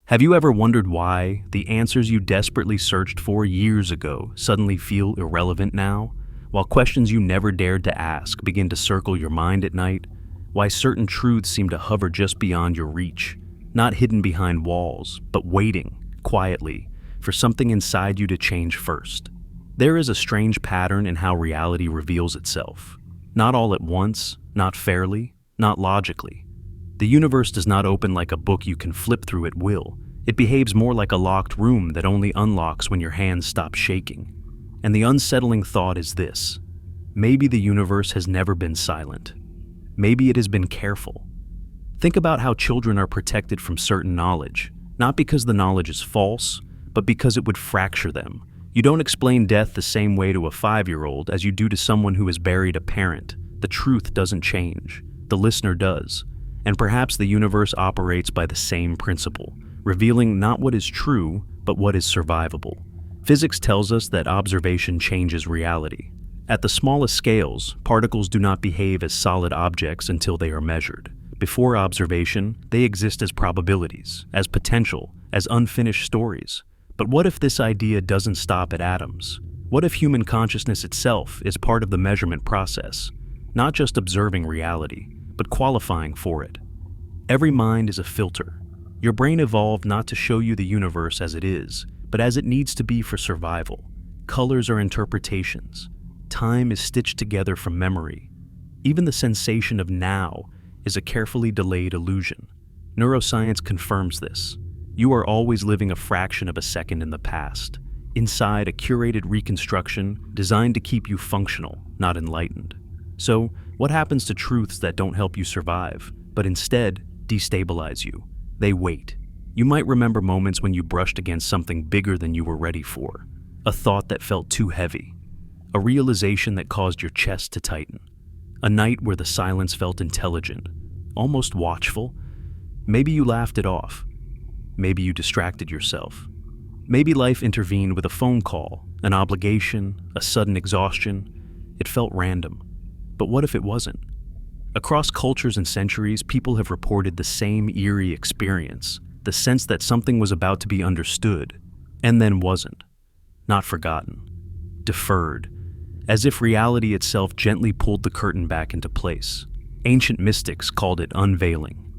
Have you ever wondered why the answers you desperately searched for years ago suddenly feel irrelevant now, while questions you never dared to ask begin to circle your mind at night? Why certain truths seem to hover just beyond your reach, not hidden behind walls, but waiting, quietly, for something inside you to change first? There is a strange pattern in how reality reveals itself. Not all at once, not fairly, not logically. The universe does not open like a book you can flip through at will. It behaves more like a locked room that only unlocks when your hands stop shaking. And the unsettling thought is this: maybe the universe has never been silent. Maybe it has been careful. Think about how children are protected from certain knowledge, not because the knowledge is false, but because it would fracture them. You don't explain death the same way to a 5-year-old as you do to someone who has buried a parent. The truth doesn't change. The listener does. And perhaps the universe operates by the same principle, revealing not what is true, but what is survivable. Physics tells us that observation changes reality. At the smallest scales, particles do not behave as solid objects until they are measured. Before observation, they exist as probabilities, as potential, as unfinished stories. But what if this idea doesn't stop at atoms? What if human consciousness itself is part of the measurement process, not just observing reality, but qualifying for it? Every mind is a filter. Your brain evolved not to show you the universe as it is, but as it needs to be for survival. Colors are interpretations. Time is stitched together from memory. Even the sensation of now is a carefully delayed illusion. Neuroscience confirms this. You are always living a fraction of a second in the past, inside a curated reconstruction designed to keep you functional, not enlightened. So, what happens to truths that don't help you survive, but instead destabilize you? They wait. You might remember moments when you brushed against something bigger than you were ready for, a thought that felt too heavy, a realization that caused your chest to tighten, a night where the silence felt intelligent, almost watchful. Maybe you laughed it off. Maybe you distracted yourself. Maybe life intervened with a phone call, an obligation, a sudden exhaustion. It felt random. But what if it wasn't? Across cultures and centuries, people have reported the same eerie experience, the sense that something was about to be understood, and then wasn't. Not forgotten. Deferred. As if reality itself gently pulled the curtain back into place. Ancient mystics called it unveiling.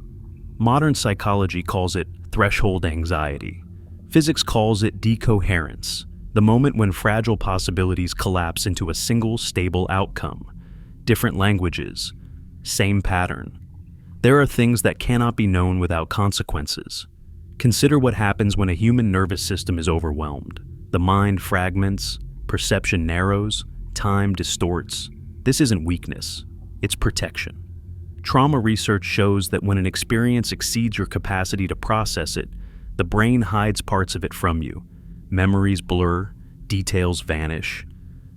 Modern psychology calls it threshold anxiety. Physics calls it decoherence, the moment when fragile possibilities collapse into a single stable outcome. Different languages, same pattern. There are things that cannot be known without consequences. Consider what happens when a human nervous system is overwhelmed. The mind fragments, perception narrows, time distorts. This isn't weakness, it's protection. Trauma research shows that when an experience exceeds your capacity to process it, the brain hides parts of it from you. Memories blur, details vanish.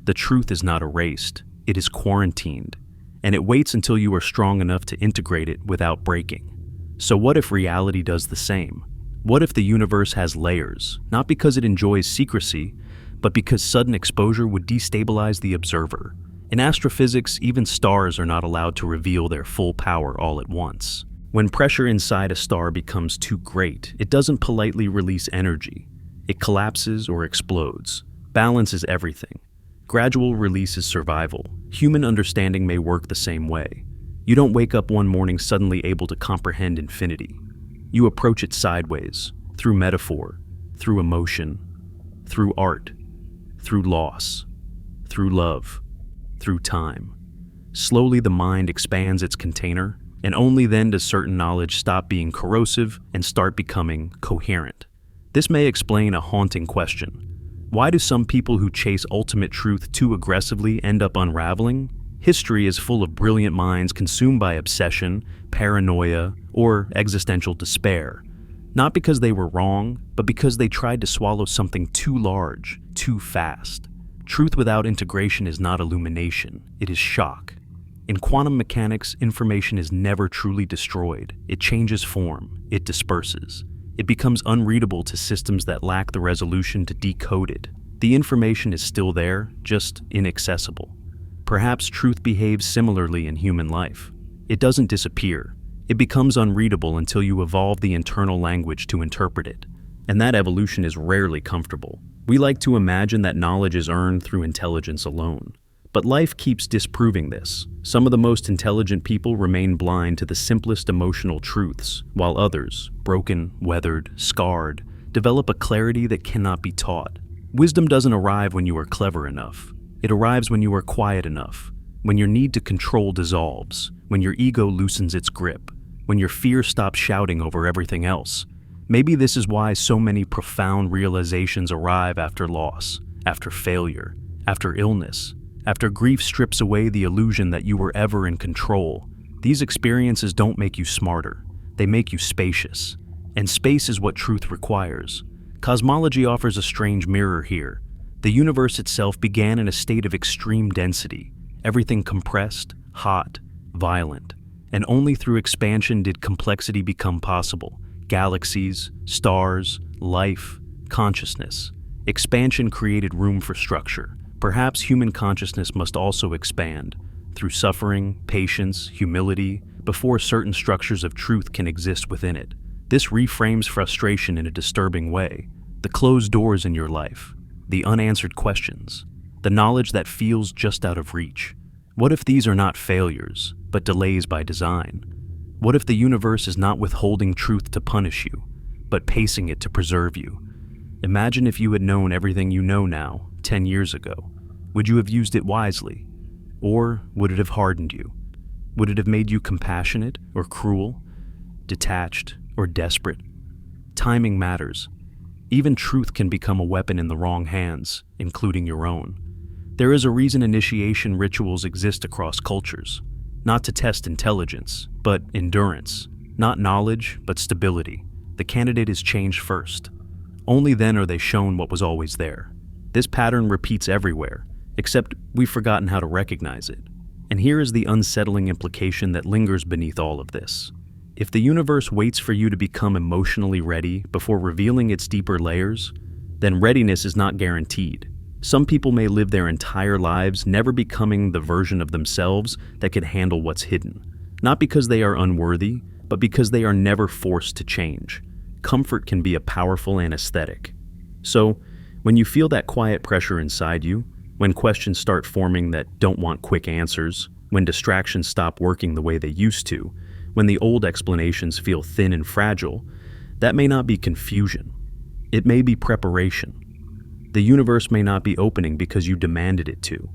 The truth is not erased, it is quarantined, and it waits until you are strong enough to integrate it without breaking. So what if reality does the same? What if the universe has layers, not because it enjoys secrecy, but because sudden exposure would destabilize the observer? In astrophysics, even stars are not allowed to reveal their full power all at once. When pressure inside a star becomes too great, it doesn't politely release energy. It collapses or explodes. Balance is everything. Gradual release is survival. Human understanding may work the same way. You don't wake up one morning suddenly able to comprehend infinity. You approach it sideways, through metaphor, through emotion, through art, through loss, through love, through time. Slowly the mind expands its container, and only then does certain knowledge stop being corrosive and start becoming coherent. This may explain a haunting question. Why do some people who chase ultimate truth too aggressively end up unraveling? History is full of brilliant minds consumed by obsession, paranoia, or existential despair. Not because they were wrong, but because they tried to swallow something too large, too fast. Truth without integration is not illumination, it is shock. In quantum mechanics, information is never truly destroyed. It changes form, it disperses. It becomes unreadable to systems that lack the resolution to decode it. The information is still there, just inaccessible. Perhaps truth behaves similarly in human life. It doesn't disappear. It becomes unreadable until you evolve the internal language to interpret it. And that evolution is rarely comfortable. We like to imagine that knowledge is earned through intelligence alone. But life keeps disproving this. Some of the most intelligent people remain blind to the simplest emotional truths, while others, broken, weathered, scarred, develop a clarity that cannot be taught. Wisdom doesn't arrive when you are clever enough. It arrives when you are quiet enough, when your need to control dissolves, when your ego loosens its grip, when your fear stops shouting over everything else. Maybe this is why so many profound realizations arrive after loss, after failure, after illness, after grief strips away the illusion that you were ever in control. These experiences don't make you smarter, they make you spacious. And space is what truth requires. Cosmology offers a strange mirror here. The universe itself began in a state of extreme density, everything compressed, hot, violent. And only through expansion did complexity become possible. Galaxies, stars, life, consciousness. Expansion created room for structure. Perhaps human consciousness must also expand, through suffering, patience, humility, before certain structures of truth can exist within it. This reframes frustration in a disturbing way. The closed doors in your life, the unanswered questions, the knowledge that feels just out of reach. What if these are not failures, but delays by design? What if the universe is not withholding truth to punish you, but pacing it to preserve you? Imagine if you had known everything you know now, 10 years ago. Would you have used it wisely? Or would it have hardened you? Would it have made you compassionate or cruel, detached or desperate? Timing matters. Even truth can become a weapon in the wrong hands, including your own. There is a reason initiation rituals exist across cultures. Not to test intelligence, but endurance. Not knowledge, but stability. The candidate is changed first. Only then are they shown what was always there. This pattern repeats everywhere, except we've forgotten how to recognize it. And here is the unsettling implication that lingers beneath all of this. If the universe waits for you to become emotionally ready before revealing its deeper layers, then readiness is not guaranteed. Some people may live their entire lives never becoming the version of themselves that could handle what's hidden. Not because they are unworthy, but because they are never forced to change. Comfort can be a powerful anesthetic. So, when you feel that quiet pressure inside you, when questions start forming that don't want quick answers, when distractions stop working the way they used to, when the old explanations feel thin and fragile, that may not be confusion. It may be preparation. The universe may not be opening because you demanded it to.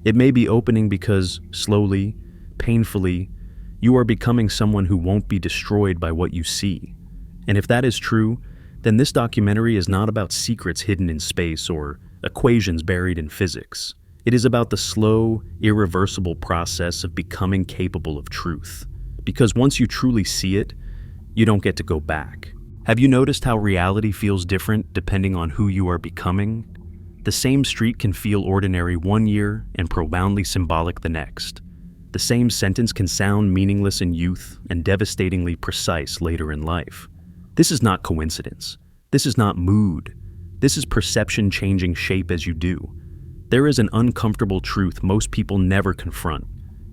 It may be opening because, slowly, painfully, you are becoming someone who won't be destroyed by what you see. And if that is true, then this documentary is not about secrets hidden in space or equations buried in physics. It is about the slow, irreversible process of becoming capable of truth. Because once you truly see it, you don't get to go back. Have you noticed how reality feels different depending on who you are becoming? The same street can feel ordinary one year and profoundly symbolic the next. The same sentence can sound meaningless in youth and devastatingly precise later in life. This is not coincidence. This is not mood. This is perception changing shape as you do. There is an uncomfortable truth most people never confront.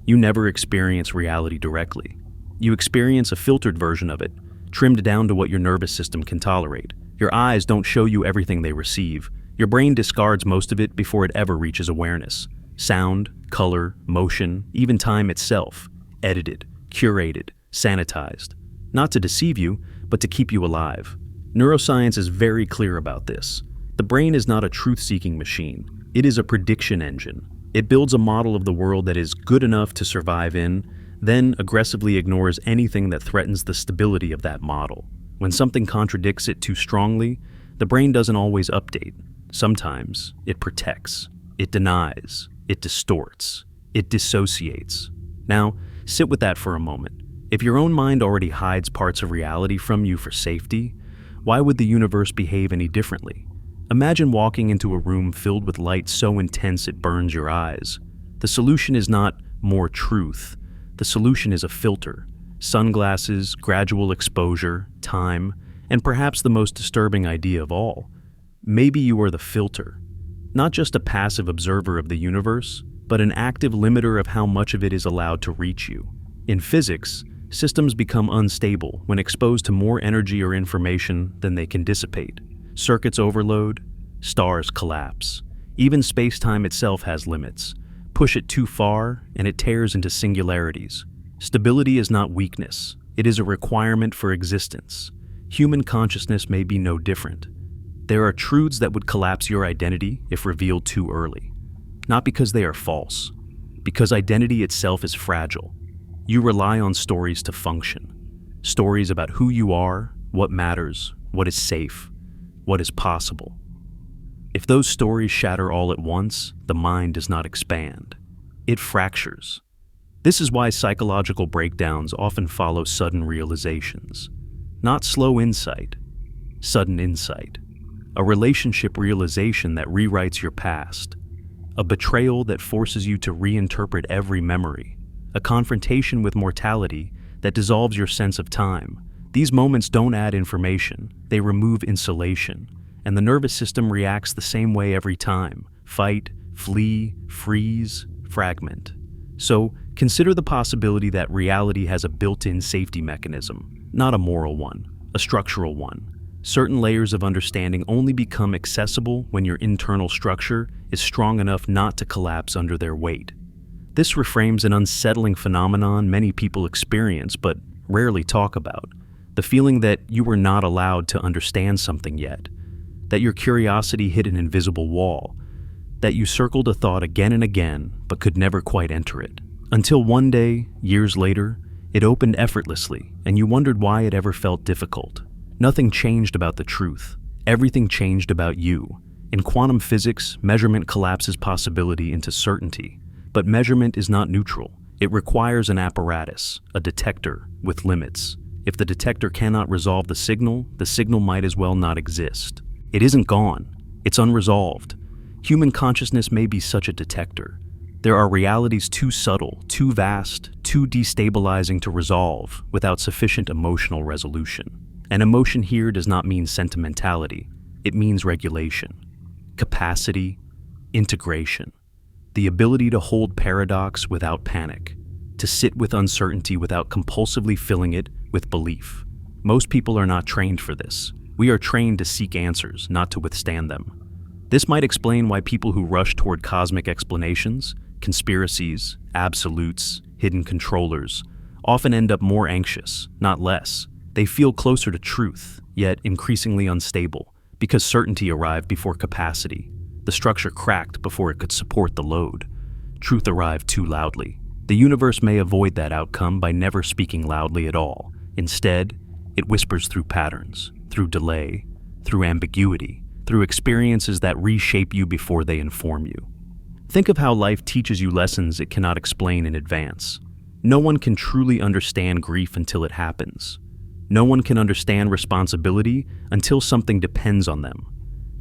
You never experience reality directly. You experience a filtered version of it, trimmed down to what your nervous system can tolerate. Your eyes don't show you everything they receive. Your brain discards most of it before it ever reaches awareness. Sound, color, motion, even time itself, edited, curated, sanitized. Not to deceive you, but to keep you alive. Neuroscience is very clear about this. The brain is not a truth-seeking machine. It is a prediction engine. It builds a model of the world that is good enough to survive in, then aggressively ignores anything that threatens the stability of that model. When something contradicts it too strongly, the brain doesn't always update. Sometimes it protects, it denies, it distorts, it dissociates. Now, sit with that for a moment. If your own mind already hides parts of reality from you for safety, why would the universe behave any differently? Imagine walking into a room filled with light so intense it burns your eyes. The solution is not more truth. The solution is a filter. Sunglasses, gradual exposure, time, and perhaps the most disturbing idea of all. Maybe you are the filter. Not just a passive observer of the universe, but an active limiter of how much of it is allowed to reach you. In physics, Systems become unstable when exposed to more energy or information than they can dissipate. Circuits overload, stars collapse. Even space-time itself has limits. Push it too far, and it tears into singularities. Stability is not weakness. It is a requirement for existence. Human consciousness may be no different. There are truths that would collapse your identity if revealed too early. Not because they are false, because identity itself is fragile. You rely on stories to function. Stories about who you are, what matters, what is safe, what is possible. If those stories shatter all at once, the mind does not expand. It fractures. This is why psychological breakdowns often follow sudden realizations. Not slow insight, sudden insight. A relationship realization that rewrites your past. A betrayal that forces you to reinterpret every memory. A confrontation with mortality that dissolves your sense of time. These moments don't add information, they remove insulation. And the nervous system reacts the same way every time. Fight, flee, freeze, fragment. So, consider the possibility that reality has a built-in safety mechanism, not a moral one, a structural one. Certain layers of understanding only become accessible when your internal structure is strong enough not to collapse under their weight. This reframes an unsettling phenomenon many people experience but rarely talk about. The feeling that you were not allowed to understand something yet. That your curiosity hit an invisible wall. That you circled a thought again and again but could never quite enter it. Until one day, years later, it opened effortlessly and you wondered why it ever felt difficult. Nothing changed about the truth. Everything changed about you. In quantum physics, measurement collapses possibility into certainty. But measurement is not neutral. It requires an apparatus, a detector, with limits. If the detector cannot resolve the signal might as well not exist. It isn't gone. It's unresolved. Human consciousness may be such a detector. There are realities too subtle, too vast, too destabilizing to resolve without sufficient emotional resolution. And emotion here does not mean sentimentality. It means regulation, capacity, integration. The ability to hold paradox without panic, to sit with uncertainty without compulsively filling it with belief. Most people are not trained for this. We are trained to seek answers, not to withstand them. This might explain why people who rush toward cosmic explanations, conspiracies, absolutes, hidden controllers, often end up more anxious, not less. They feel closer to truth, yet increasingly unstable, because certainty arrived before capacity. The structure cracked before it could support the load. Truth arrived too loudly. The universe may avoid that outcome by never speaking loudly at all. Instead, it whispers through patterns, through delay, through ambiguity, through experiences that reshape you before they inform you. Think of how life teaches you lessons it cannot explain in advance. No one can truly understand grief until it happens. No one can understand responsibility until something depends on them.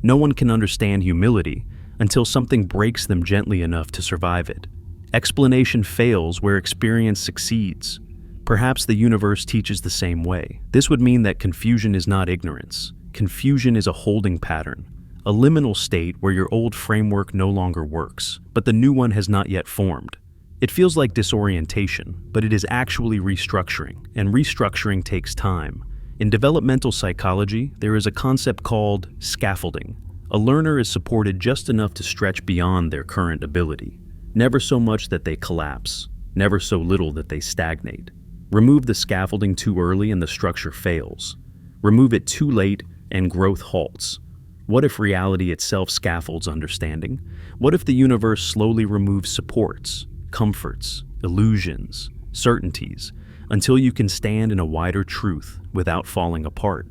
No one can understand humility until something breaks them gently enough to survive it. Explanation fails where experience succeeds. Perhaps the universe teaches the same way. This would mean that confusion is not ignorance. Confusion is a holding pattern, a liminal state where your old framework no longer works, but the new one has not yet formed. It feels like disorientation, but it is actually restructuring, and restructuring takes time. In developmental psychology, there is a concept called scaffolding. A learner is supported just enough to stretch beyond their current ability. Never so much that they collapse, never so little that they stagnate. Remove the scaffolding too early and the structure fails. Remove it too late and growth halts. What if reality itself scaffolds understanding? What if the universe slowly removes supports, comforts, illusions, certainties, until you can stand in a wider truth without falling apart?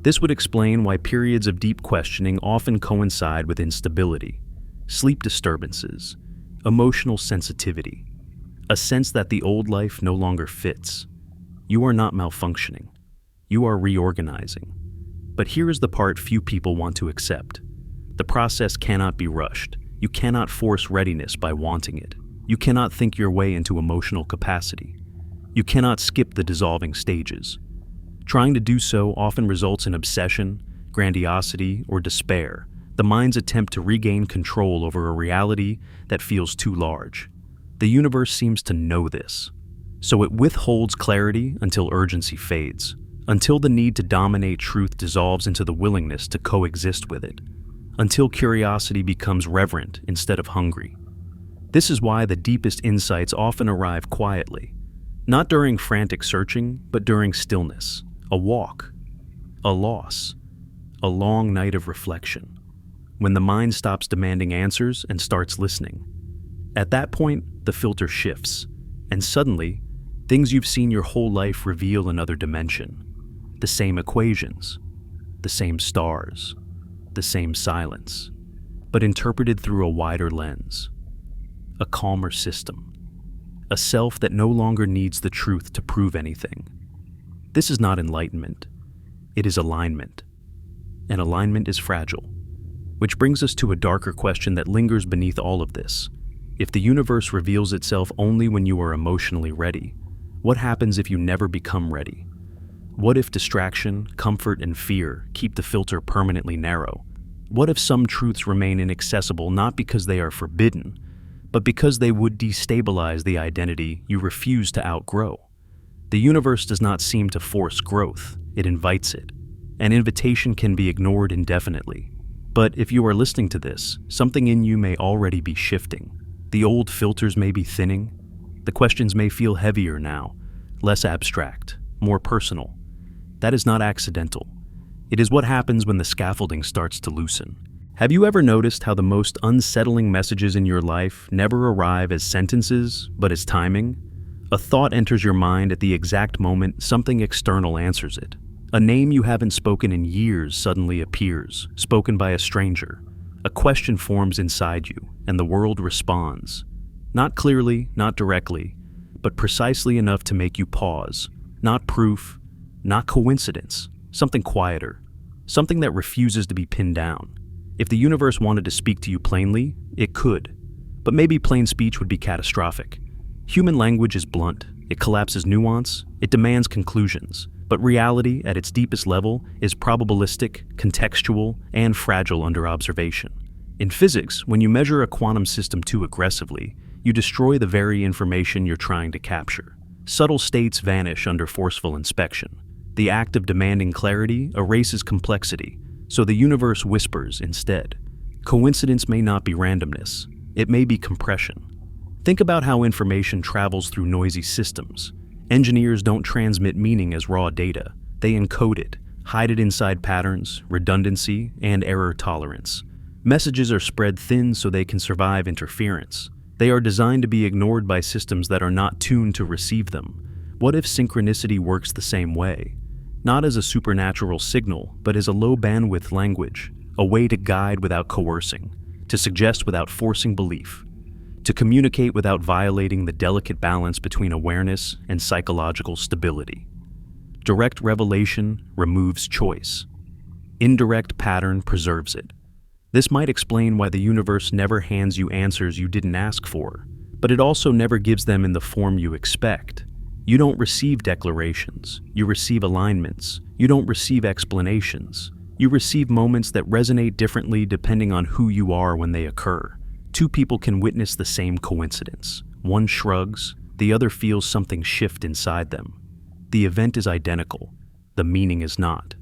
This would explain why periods of deep questioning often coincide with instability, sleep disturbances, emotional sensitivity, a sense that the old life no longer fits. You are not malfunctioning. You are reorganizing. But here is the part few people want to accept. The process cannot be rushed. You cannot force readiness by wanting it. You cannot think your way into emotional capacity. You cannot skip the dissolving stages. Trying to do so often results in obsession, grandiosity, or despair, the mind's attempt to regain control over a reality that feels too large. The universe seems to know this. So it withholds clarity until urgency fades, until the need to dominate truth dissolves into the willingness to coexist with it, until curiosity becomes reverent instead of hungry. This is why the deepest insights often arrive quietly, not during frantic searching, but during stillness, a walk, a loss, a long night of reflection, when the mind stops demanding answers and starts listening. At that point, the filter shifts, and suddenly, things you've seen your whole life reveal another dimension. The same equations, the same stars, the same silence, but interpreted through a wider lens. A calmer system. A self that no longer needs the truth to prove anything. This is not enlightenment. It is alignment. And alignment is fragile. Which brings us to a darker question that lingers beneath all of this. If the universe reveals itself only when you are emotionally ready, what happens if you never become ready? What if distraction, comfort, and fear keep the filter permanently narrow? What if some truths remain inaccessible not because they are forbidden, but because they would destabilize the identity you refuse to outgrow? The universe does not seem to force growth, it invites it. An invitation can be ignored indefinitely. But if you are listening to this, something in you may already be shifting. The old filters may be thinning. The questions may feel heavier now, less abstract, more personal. That is not accidental. It is what happens when the scaffolding starts to loosen. Have you ever noticed how the most unsettling messages in your life never arrive as sentences, but as timing? A thought enters your mind at the exact moment something external answers it. A name you haven't spoken in years suddenly appears, spoken by a stranger. A question forms inside you, and the world responds. Not clearly, not directly, but precisely enough to make you pause. Not proof, not coincidence, something quieter, something that refuses to be pinned down. If the universe wanted to speak to you plainly, it could, but maybe plain speech would be catastrophic. Human language is blunt, it collapses nuance, it demands conclusions, but reality at its deepest level is probabilistic, contextual, and fragile under observation. In physics, when you measure a quantum system too aggressively, you destroy the very information you're trying to capture. Subtle states vanish under forceful inspection. The act of demanding clarity erases complexity, so the universe whispers instead. Coincidence may not be randomness, it may be compression. Think about how information travels through noisy systems. Engineers don't transmit meaning as raw data. They encode it, hide it inside patterns, redundancy, and error tolerance. Messages are spread thin so they can survive interference. They are designed to be ignored by systems that are not tuned to receive them. What if synchronicity works the same way? Not as a supernatural signal, but as a low-bandwidth language, a way to guide without coercing, to suggest without forcing belief, to communicate without violating the delicate balance between awareness and psychological stability. Direct revelation removes choice. Indirect pattern preserves it. This might explain why the universe never hands you answers you didn't ask for, but it also never gives them in the form you expect. You don't receive declarations, you receive alignments. You don't receive explanations. You receive moments that resonate differently depending on who you are when they occur. Two people can witness the same coincidence. One shrugs, the other feels something shift inside them. The event is identical, the meaning is not.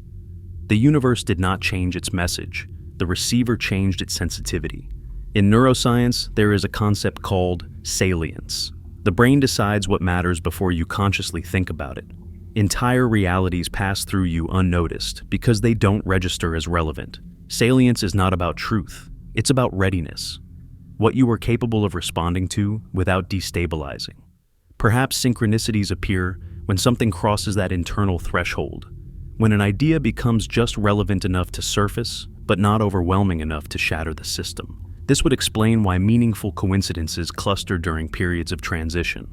The universe did not change its message, the receiver changed its sensitivity. In neuroscience, there is a concept called salience. The brain decides what matters before you consciously think about it. Entire realities pass through you unnoticed because they don't register as relevant. Salience is not about truth, it's about readiness. What you are capable of responding to without destabilizing. Perhaps synchronicities appear when something crosses that internal threshold, when an idea becomes just relevant enough to surface, but not overwhelming enough to shatter the system. This would explain why meaningful coincidences cluster during periods of transition,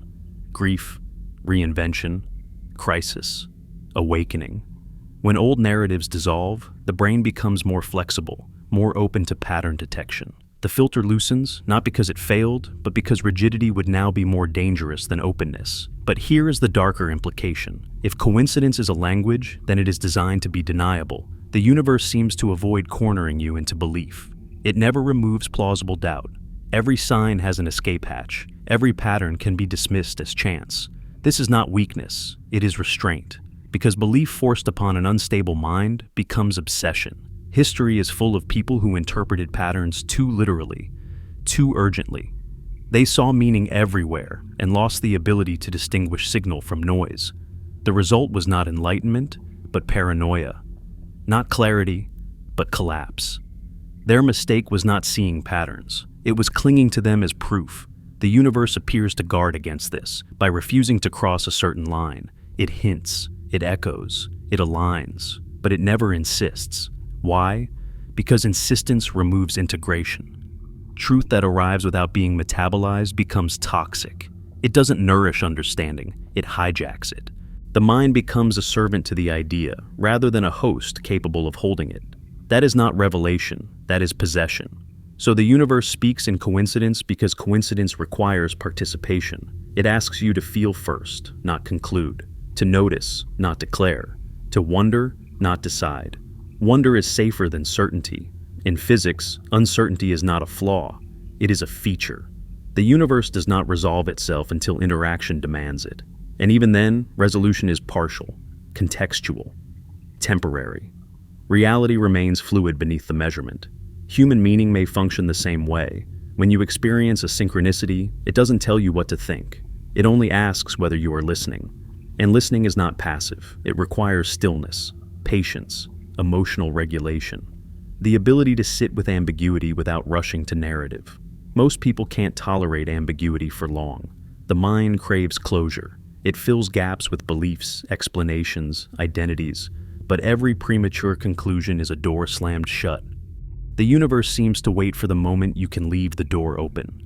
grief, reinvention, crisis, awakening. When old narratives dissolve, the brain becomes more flexible, more open to pattern detection. The filter loosens, not because it failed, but because rigidity would now be more dangerous than openness. But here is the darker implication. If coincidence is a language, then it is designed to be deniable. The universe seems to avoid cornering you into belief. It never removes plausible doubt. Every sign has an escape hatch. Every pattern can be dismissed as chance. This is not weakness, it is restraint, because belief forced upon an unstable mind becomes obsession. History is full of people who interpreted patterns too literally, too urgently. They saw meaning everywhere and lost the ability to distinguish signal from noise. The result was not enlightenment, but paranoia. Not clarity, but collapse. Their mistake was not seeing patterns. It was clinging to them as proof. The universe appears to guard against this by refusing to cross a certain line. It hints, it echoes, it aligns, but it never insists. Why? Because insistence removes integration. Truth that arrives without being metabolized becomes toxic. It doesn't nourish understanding, it hijacks it. The mind becomes a servant to the idea, rather than a host capable of holding it. That is not revelation, that is possession. So the universe speaks in coincidence because coincidence requires participation. It asks you to feel first, not conclude, to notice, not declare, to wonder, not decide. Wonder is safer than certainty. In physics, uncertainty is not a flaw, it is a feature. The universe does not resolve itself until interaction demands it. And even then, resolution is partial, contextual, temporary. Reality remains fluid beneath the measurement. Human meaning may function the same way. When you experience a synchronicity, it doesn't tell you what to think. It only asks whether you are listening. And listening is not passive. It requires stillness, patience, emotional regulation. The ability to sit with ambiguity without rushing to narrative. Most people can't tolerate ambiguity for long. The mind craves closure. It fills gaps with beliefs, explanations, identities, but every premature conclusion is a door slammed shut. The universe seems to wait for the moment you can leave the door open.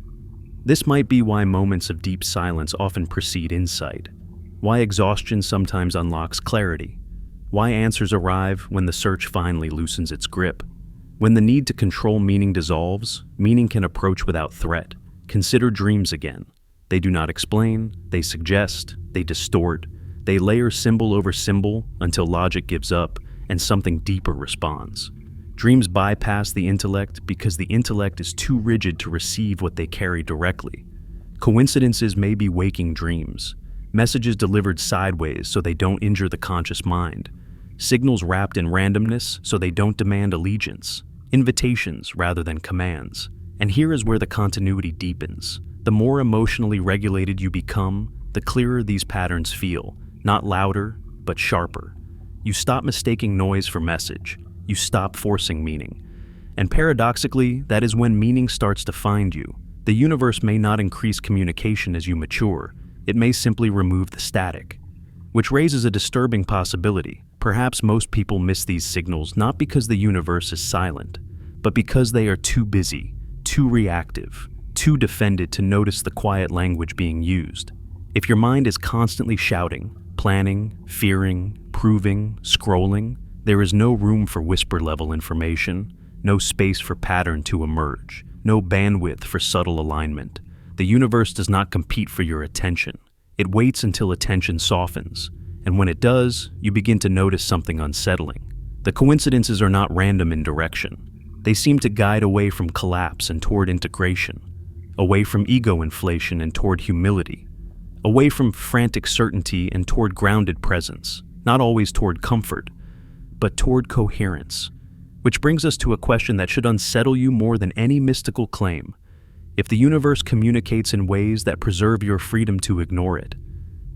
This might be why moments of deep silence often precede insight, why exhaustion sometimes unlocks clarity, why answers arrive when the search finally loosens its grip. When the need to control meaning dissolves, meaning can approach without threat. Consider dreams again. They do not explain, they suggest, they distort, they layer symbol over symbol until logic gives up and something deeper responds. Dreams bypass the intellect because the intellect is too rigid to receive what they carry directly. Coincidences may be waking dreams, messages delivered sideways so they don't injure the conscious mind, signals wrapped in randomness so they don't demand allegiance, invitations rather than commands. And here is where the continuity deepens. The more emotionally regulated you become, the clearer these patterns feel, not louder, but sharper. You stop mistaking noise for message. You stop forcing meaning. And paradoxically, that is when meaning starts to find you. The universe may not increase communication as you mature. It may simply remove the static. Which raises a disturbing possibility. Perhaps most people miss these signals not because the universe is silent, but because they are too busy, too reactive, too defended to notice the quiet language being used. If your mind is constantly shouting, planning, fearing, proving, scrolling, there is no room for whisper-level information, no space for pattern to emerge, no bandwidth for subtle alignment. The universe does not compete for your attention. It waits until attention softens, and when it does, you begin to notice something unsettling. The coincidences are not random in direction. They seem to guide away from collapse and toward integration, away from ego inflation and toward humility, away from frantic certainty and toward grounded presence, not always toward comfort, but toward coherence. Which brings us to a question that should unsettle you more than any mystical claim. If the universe communicates in ways that preserve your freedom to ignore it,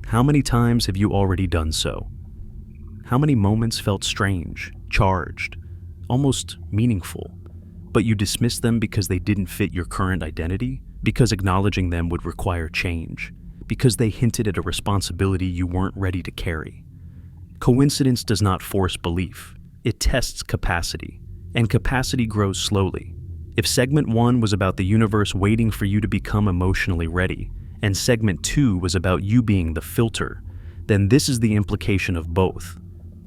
how many times have you already done so? How many moments felt strange, charged, almost meaningful, but you dismissed them because they didn't fit your current identity, because acknowledging them would require change, because they hinted at a responsibility you weren't ready to carry? Coincidence does not force belief. It tests capacity, and capacity grows slowly. If segment 1 was about the universe waiting for you to become emotionally ready, and segment 2 was about you being the filter, then this is the implication of both.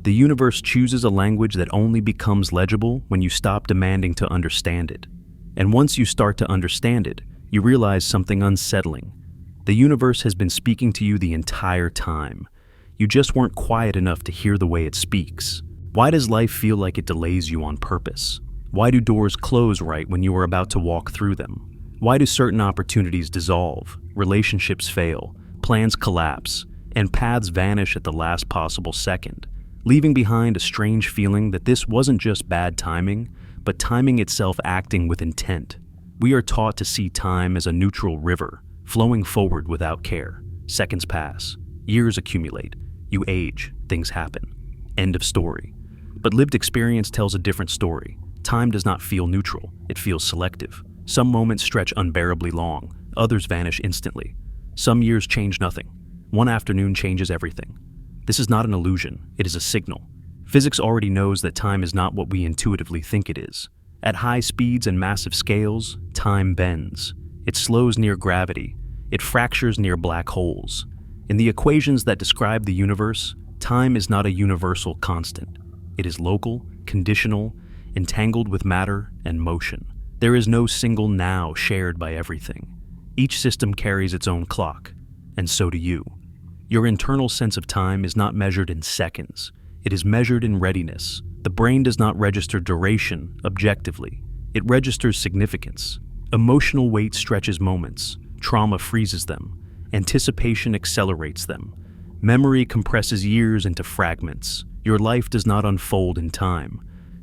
The universe chooses a language that only becomes legible when you stop demanding to understand it. And once you start to understand it, you realize something unsettling. The universe has been speaking to you the entire time. You just weren't quiet enough to hear the way it speaks. Why does life feel like it delays you on purpose? Why do doors close right when you are about to walk through them? Why do certain opportunities dissolve, relationships fail, plans collapse, and paths vanish at the last possible second, leaving behind a strange feeling that this wasn't just bad timing, but timing itself acting with intent. We are taught to see time as a neutral river, flowing forward without care. Seconds pass, years accumulate, you age, things happen. End of story. But lived experience tells a different story. Time does not feel neutral, it feels selective. Some moments stretch unbearably long, others vanish instantly. Some years change nothing. One afternoon changes everything. This is not an illusion, it is a signal. Physics already knows that time is not what we intuitively think it is. At high speeds and massive scales, time bends. It slows near gravity. It fractures near black holes. In the equations that describe the universe, time is not a universal constant. It is local, conditional, entangled with matter and motion. There is no single now shared by everything. Each system carries its own clock, and so do you. Your internal sense of time is not measured in seconds. It is measured in readiness. The brain does not register duration objectively. It registers significance. Emotional weight stretches moments. Trauma freezes them. Anticipation accelerates them. Memory compresses years into fragments. Your life does not unfold in time.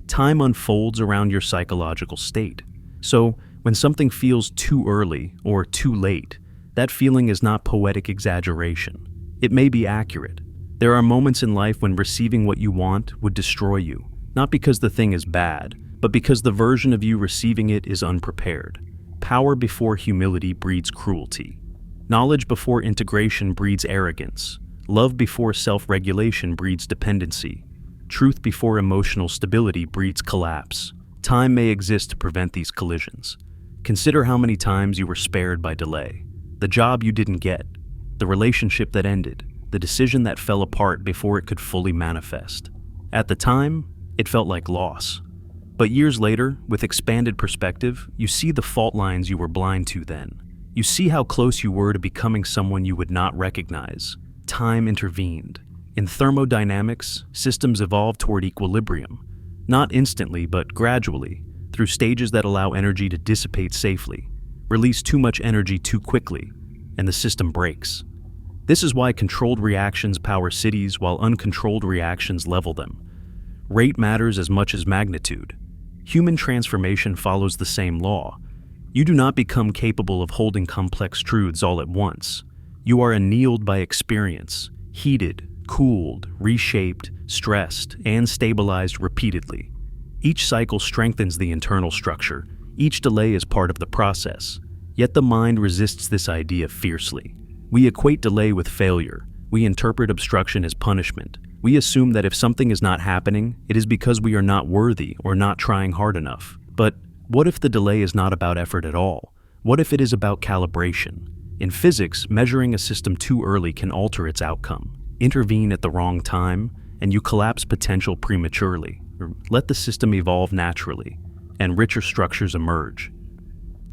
Time unfolds around your psychological state. So, when something feels too early or too late, that feeling is not poetic exaggeration. It may be accurate. There are moments in life when receiving what you want would destroy you, not because the thing is bad, but because the version of you receiving it is unprepared. Power before humility breeds cruelty. Knowledge before integration breeds arrogance. Love before self-regulation breeds dependency. Truth before emotional stability breeds collapse. Time may exist to prevent these collisions. Consider how many times you were spared by delay. The job you didn't get, the relationship that ended, the decision that fell apart before it could fully manifest. At the time, it felt like loss. But years later, with expanded perspective, you see the fault lines you were blind to then. You see how close you were to becoming someone you would not recognize. Time intervened. In thermodynamics, systems evolve toward equilibrium. Not instantly, but gradually, through stages that allow energy to dissipate safely. Release too much energy too quickly, and the system breaks. This is why controlled reactions power cities while uncontrolled reactions level them. Rate matters as much as magnitude. Human transformation follows the same law. You do not become capable of holding complex truths all at once. You are annealed by experience, heated, cooled, reshaped, stressed, and stabilized repeatedly. Each cycle strengthens the internal structure. Each delay is part of the process. Yet the mind resists this idea fiercely. We equate delay with failure. We interpret obstruction as punishment. We assume that if something is not happening, it is because we are not worthy or not trying hard enough. But what if the delay is not about effort at all? What if it is about calibration? In physics, measuring a system too early can alter its outcome. Intervene at the wrong time, and you collapse potential prematurely. Let the system evolve naturally, and richer structures emerge.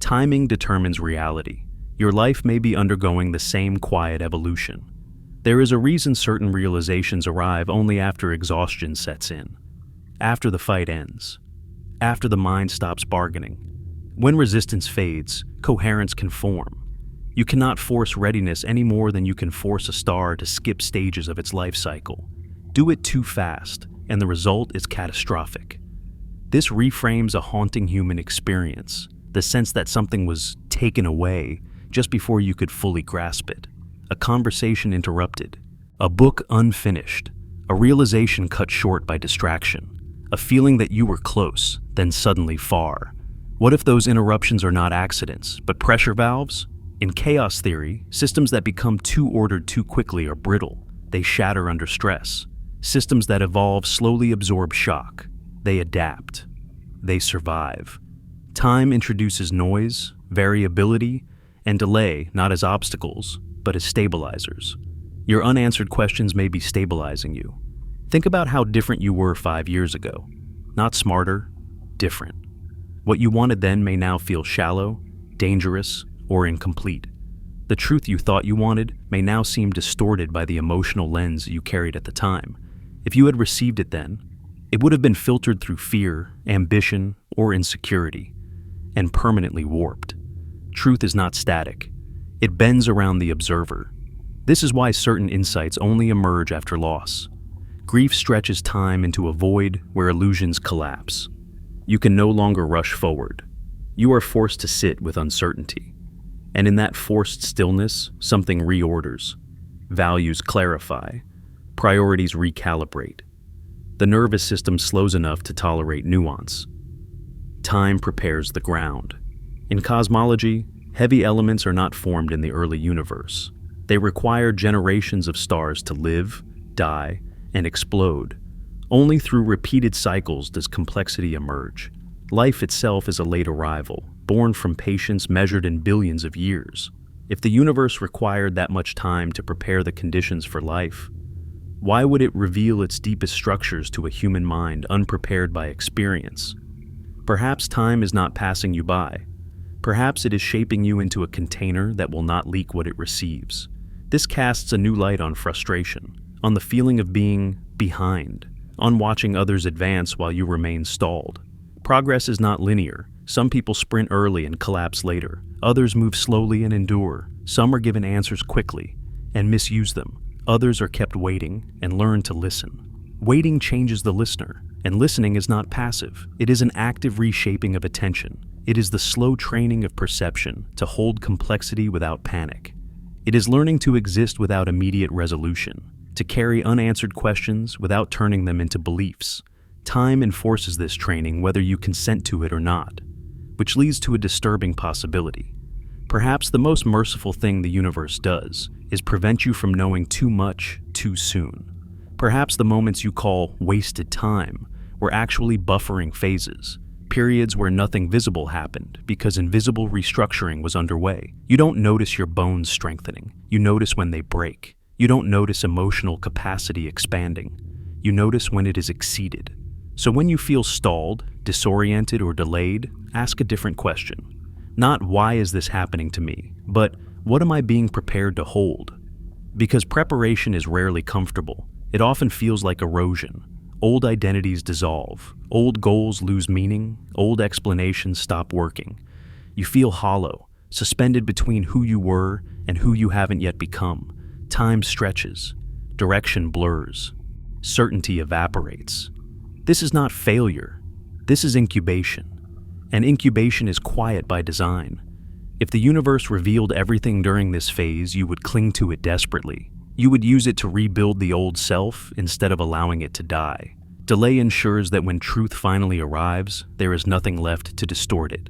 Timing determines reality. Your life may be undergoing the same quiet evolution. There is a reason certain realizations arrive only after exhaustion sets in, after the fight ends, after the mind stops bargaining. When resistance fades, coherence can form. You cannot force readiness any more than you can force a star to skip stages of its life cycle. Do it too fast, and the result is catastrophic. This reframes a haunting human experience, the sense that something was taken away just before you could fully grasp it. A conversation interrupted, a book unfinished, a realization cut short by distraction, a feeling that you were close, then suddenly far. What if those interruptions are not accidents, but pressure valves? In chaos theory, systems that become too ordered too quickly are brittle. They shatter under stress. Systems that evolve slowly absorb shock. They adapt. They survive. Time introduces noise, variability, and delay not as obstacles, but as stabilizers. Your unanswered questions may be stabilizing you. Think about how different you were 5 years ago. Not smarter, different. What you wanted then may now feel shallow, dangerous, or incomplete. The truth you thought you wanted may now seem distorted by the emotional lens you carried at the time. If you had received it then, it would have been filtered through fear, ambition, or insecurity, and permanently warped. Truth is not static. It bends around the observer. This is why certain insights only emerge after loss. Grief stretches time into a void where illusions collapse. You can no longer rush forward. You are forced to sit with uncertainty. And in that forced stillness, something reorders. Values clarify. Priorities recalibrate. The nervous system slows enough to tolerate nuance. Time prepares the ground. In cosmology, heavy elements are not formed in the early universe. They require generations of stars to live, die, and explode. Only through repeated cycles does complexity emerge. Life itself is a late arrival, born from patience measured in billions of years. If the universe required that much time to prepare the conditions for life, why would it reveal its deepest structures to a human mind unprepared by experience? Perhaps time is not passing you by. Perhaps it is shaping you into a container that will not leak what it receives. This casts a new light on frustration, on the feeling of being behind, on watching others advance while you remain stalled. Progress is not linear. Some people sprint early and collapse later. Others move slowly and endure. Some are given answers quickly and misuse them. Others are kept waiting and learn to listen. Waiting changes the listener, and listening is not passive. It is an active reshaping of attention. It is the slow training of perception to hold complexity without panic. It is learning to exist without immediate resolution, to carry unanswered questions without turning them into beliefs. Time enforces this training whether you consent to it or not, which leads to a disturbing possibility. Perhaps the most merciful thing the universe does is prevent you from knowing too much too soon. Perhaps the moments you call wasted time were actually buffering phases, periods where nothing visible happened because invisible restructuring was underway. You don't notice your bones strengthening. You notice when they break. You don't notice emotional capacity expanding. You notice when it is exceeded. So when you feel stalled, disoriented, or delayed, ask a different question. Not why is this happening to me, but what am I being prepared to hold? Because preparation is rarely comfortable. It often feels like erosion. Old identities dissolve. Old goals lose meaning. Old explanations stop working. You feel hollow, suspended between who you were and who you haven't yet become. Time stretches. Direction blurs. Certainty evaporates. This is not failure. This is incubation. And incubation is quiet by design. If the universe revealed everything during this phase, you would cling to it desperately. You would use it to rebuild the old self instead of allowing it to die. Delay ensures that when truth finally arrives, there is nothing left to distort it.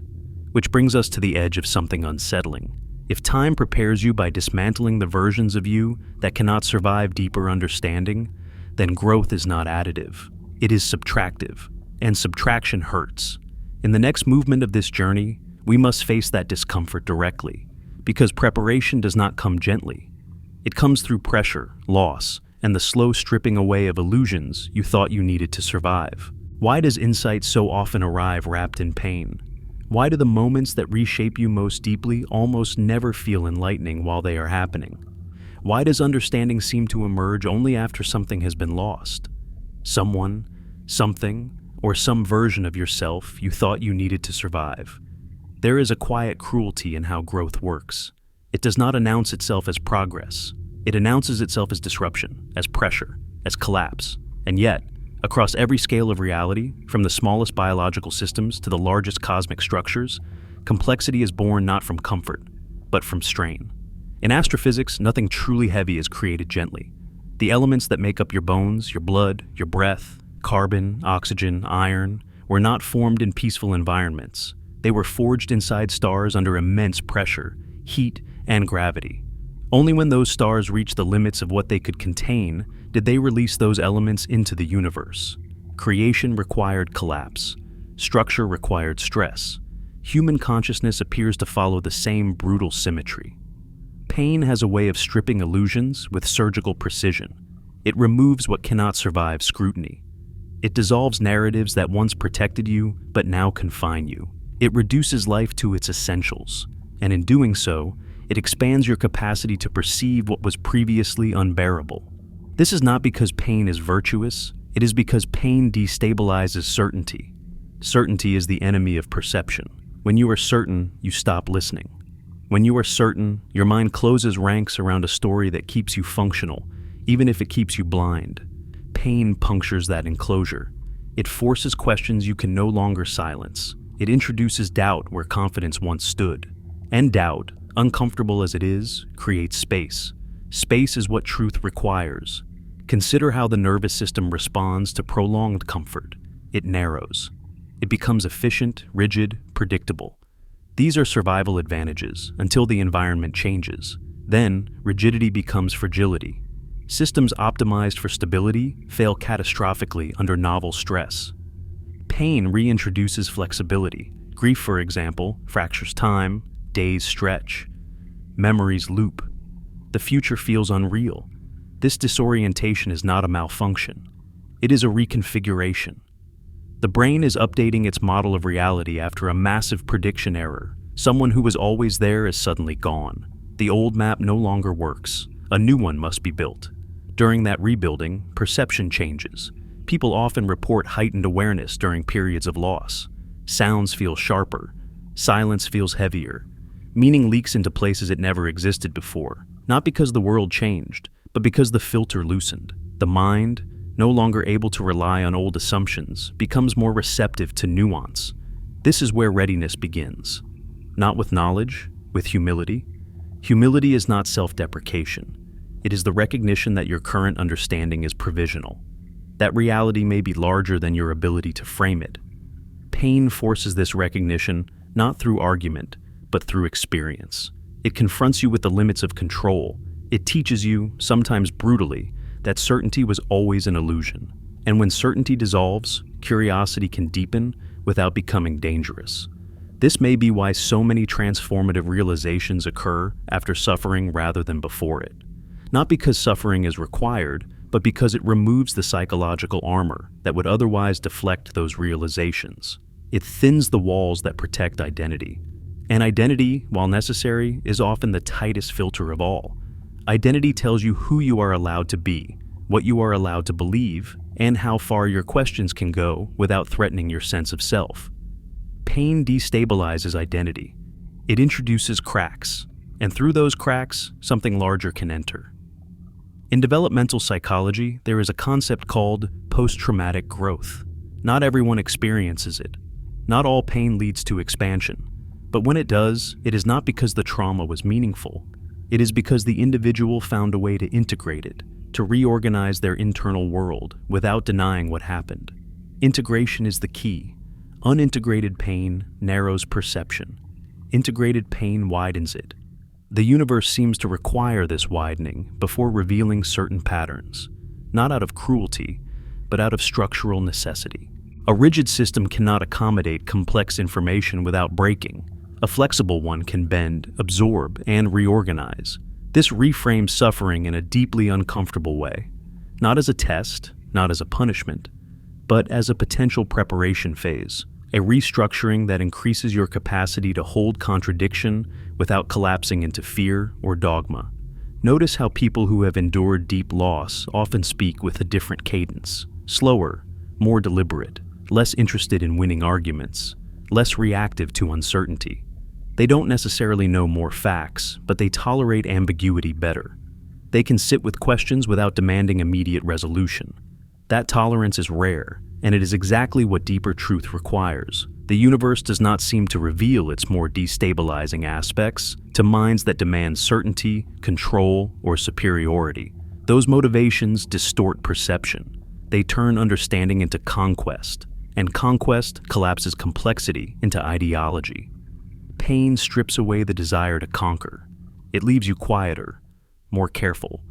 Which brings us to the edge of something unsettling. If time prepares you by dismantling the versions of you that cannot survive deeper understanding, then growth is not additive. It is subtractive, and subtraction hurts. In the next movement of this journey, we must face that discomfort directly, because preparation does not come gently. It comes through pressure, loss, and the slow stripping away of illusions you thought you needed to survive. Why does insight so often arrive wrapped in pain? Why do the moments that reshape you most deeply almost never feel enlightening while they are happening? Why does understanding seem to emerge only after something has been lost? Someone, something, or some version of yourself you thought you needed to survive. There is a quiet cruelty in how growth works. It does not announce itself as progress. It announces itself as disruption, as pressure, as collapse. And yet, across every scale of reality, from the smallest biological systems to the largest cosmic structures, complexity is born not from comfort, but from strain. In astrophysics, nothing truly heavy is created gently. The elements that make up your bones, your blood, your breath, carbon, oxygen, iron, were not formed in peaceful environments. They were forged inside stars under immense pressure, heat, and gravity. Only when those stars reached the limits of what they could contain did they release those elements into the universe. Creation required collapse. Structure required stress. Human consciousness appears to follow the same brutal symmetry. Pain has a way of stripping illusions with surgical precision. It removes what cannot survive scrutiny. It dissolves narratives that once protected you but now confine you. It reduces life to its essentials, and in doing so, it expands your capacity to perceive what was previously unbearable. This is not because pain is virtuous, it is because pain destabilizes certainty. Certainty is the enemy of perception. When you are certain, you stop listening. When you are certain, your mind closes ranks around a story that keeps you functional, even if it keeps you blind. Pain punctures that enclosure. It forces questions you can no longer silence. It introduces doubt where confidence once stood. And doubt, uncomfortable as it is, creates space. Space is what truth requires. Consider how the nervous system responds to prolonged comfort. It narrows. It becomes efficient, rigid, predictable. These are survival advantages until the environment changes. Then, rigidity becomes fragility. Systems optimized for stability fail catastrophically under novel stress. Pain reintroduces flexibility. Grief, for example, fractures time, days stretch, memories loop. The future feels unreal. This disorientation is not a malfunction. It is a reconfiguration. The brain is updating its model of reality after a massive prediction error. Someone who was always there is suddenly gone. The old map no longer works. A new one must be built. During that rebuilding, perception changes. People often report heightened awareness during periods of loss. Sounds feel sharper. Silence feels heavier. Meaning leaks into places it never existed before. Not because the world changed, but because the filter loosened. The mind, no longer able to rely on old assumptions, becomes more receptive to nuance. This is where readiness begins. Not with knowledge, with humility. Humility is not self-deprecation. It is the recognition that your current understanding is provisional. That reality may be larger than your ability to frame it. Pain forces this recognition not through argument, but through experience. It confronts you with the limits of control. It teaches you, sometimes brutally, that certainty was always an illusion. And when certainty dissolves, curiosity can deepen without becoming dangerous. This may be why so many transformative realizations occur after suffering rather than before it. Not because suffering is required, but because it removes the psychological armor that would otherwise deflect those realizations. It thins the walls that protect identity. And identity, while necessary, is often the tightest filter of all. Identity tells you who you are allowed to be, what you are allowed to believe, and how far your questions can go without threatening your sense of self. Pain destabilizes identity. It introduces cracks, and through those cracks, something larger can enter. In developmental psychology, there is a concept called post-traumatic growth. Not everyone experiences it. Not all pain leads to expansion. But when it does, it is not because the trauma was meaningful. It is because the individual found a way to integrate it, to reorganize their internal world without denying what happened. Integration is the key. Unintegrated pain narrows perception. Integrated pain widens it. The universe seems to require this widening before revealing certain patterns, not out of cruelty, but out of structural necessity. A rigid system cannot accommodate complex information without breaking. A flexible one can bend, absorb, and reorganize. This reframes suffering in a deeply uncomfortable way, not as a test, not as a punishment, but as a potential preparation phase, a restructuring that increases your capacity to hold contradiction without collapsing into fear or dogma. Notice how people who have endured deep loss often speak with a different cadence, slower, more deliberate, less interested in winning arguments, less reactive to uncertainty. They don't necessarily know more facts, but they tolerate ambiguity better. They can sit with questions without demanding immediate resolution. That tolerance is rare, and it is exactly what deeper truth requires. The universe does not seem to reveal its more destabilizing aspects to minds that demand certainty, control, or superiority. Those motivations distort perception. They turn understanding into conquest, and conquest collapses complexity into ideology. Pain strips away the desire to conquer. It leaves you quieter, more careful,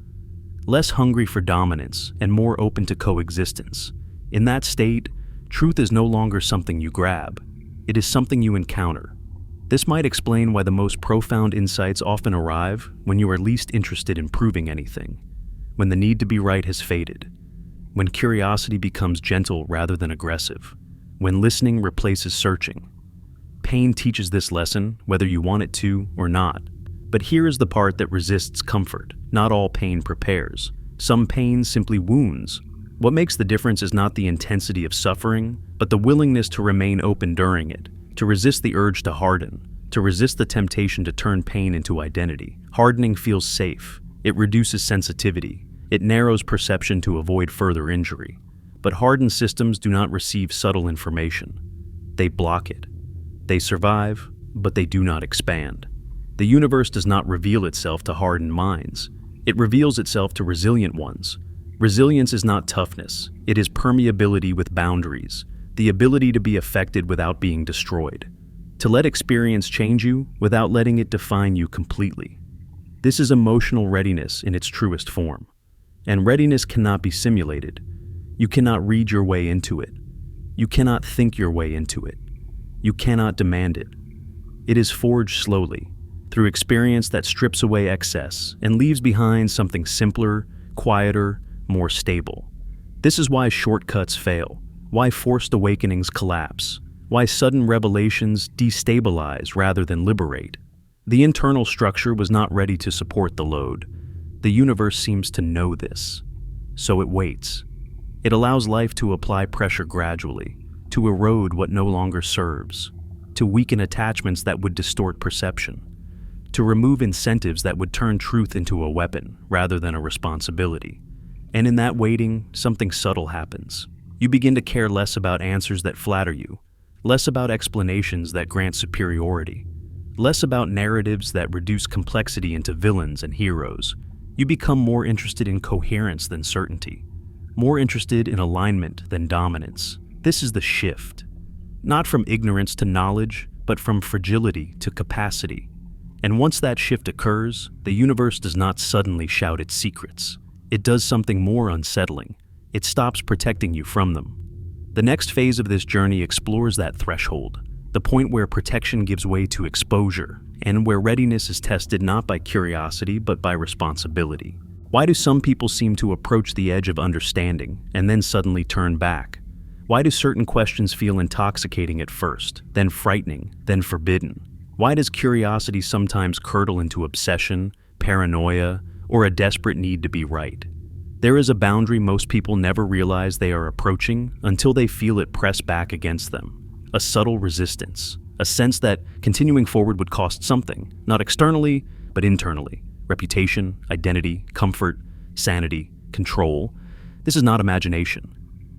less hungry for dominance, and more open to coexistence. In that state, truth is no longer something you grab. It is something you encounter. This might explain why the most profound insights often arrive when you are least interested in proving anything, when the need to be right has faded, when curiosity becomes gentle rather than aggressive, when listening replaces searching. Pain teaches this lesson, whether you want it to or not. But here is the part that resists comfort. Not all pain prepares. Some pain simply wounds. What makes the difference is not the intensity of suffering, but the willingness to remain open during it, to resist the urge to harden, to resist the temptation to turn pain into identity. Hardening feels safe. It reduces sensitivity. It narrows perception to avoid further injury. But hardened systems do not receive subtle information. They block it. They survive, but they do not expand. The universe does not reveal itself to hardened minds. It reveals itself to resilient ones. Resilience is not toughness. It is permeability with boundaries, the ability to be affected without being destroyed, to let experience change you without letting it define you completely. This is emotional readiness in its truest form. And readiness cannot be simulated. You cannot read your way into it. You cannot think your way into it. You cannot demand it. It is forged slowly, through experience that strips away excess and leaves behind something simpler, quieter, more stable. This is why shortcuts fail, why forced awakenings collapse, why sudden revelations destabilize rather than liberate. The internal structure was not ready to support the load. The universe seems to know this, so it waits. It allows life to apply pressure gradually, to erode what no longer serves, to weaken attachments that would distort perception, to remove incentives that would turn truth into a weapon rather than a responsibility. And in that waiting, something subtle happens. You begin to care less about answers that flatter you, less about explanations that grant superiority, less about narratives that reduce complexity into villains and heroes. You become more interested in coherence than certainty, more interested in alignment than dominance. This is the shift, not from ignorance to knowledge, but from fragility to capacity. And once that shift occurs, the universe does not suddenly shout its secrets. It does something more unsettling. It stops protecting you from them. The next phase of this journey explores that threshold, the point where protection gives way to exposure, and where readiness is tested not by curiosity but by responsibility. Why do some people seem to approach the edge of understanding and then suddenly turn back? Why do certain questions feel intoxicating at first, then frightening, then forbidden? Why does curiosity sometimes curdle into obsession, paranoia, or a desperate need to be right? There is a boundary most people never realize they are approaching until they feel it press back against them. A subtle resistance, a sense that continuing forward would cost something, not externally, but internally. Reputation, identity, comfort, sanity, control. This is not imagination.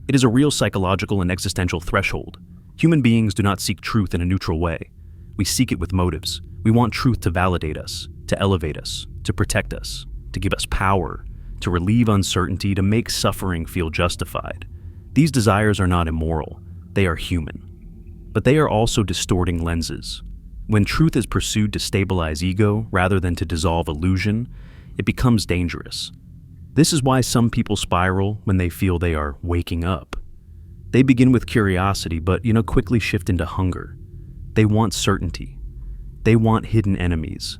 It is a real psychological and existential threshold. Human beings do not seek truth in a neutral way. We seek it with motives. We want truth to validate us, to elevate us, to protect us, to give us power, to relieve uncertainty, to make suffering feel justified. These desires are not immoral. They are human. But they are also distorting lenses. When truth is pursued to stabilize ego rather than to dissolve illusion, it becomes dangerous. This is why some people spiral when they feel they are waking up. They begin with curiosity, but quickly shift into hunger. They want certainty. They want hidden enemies.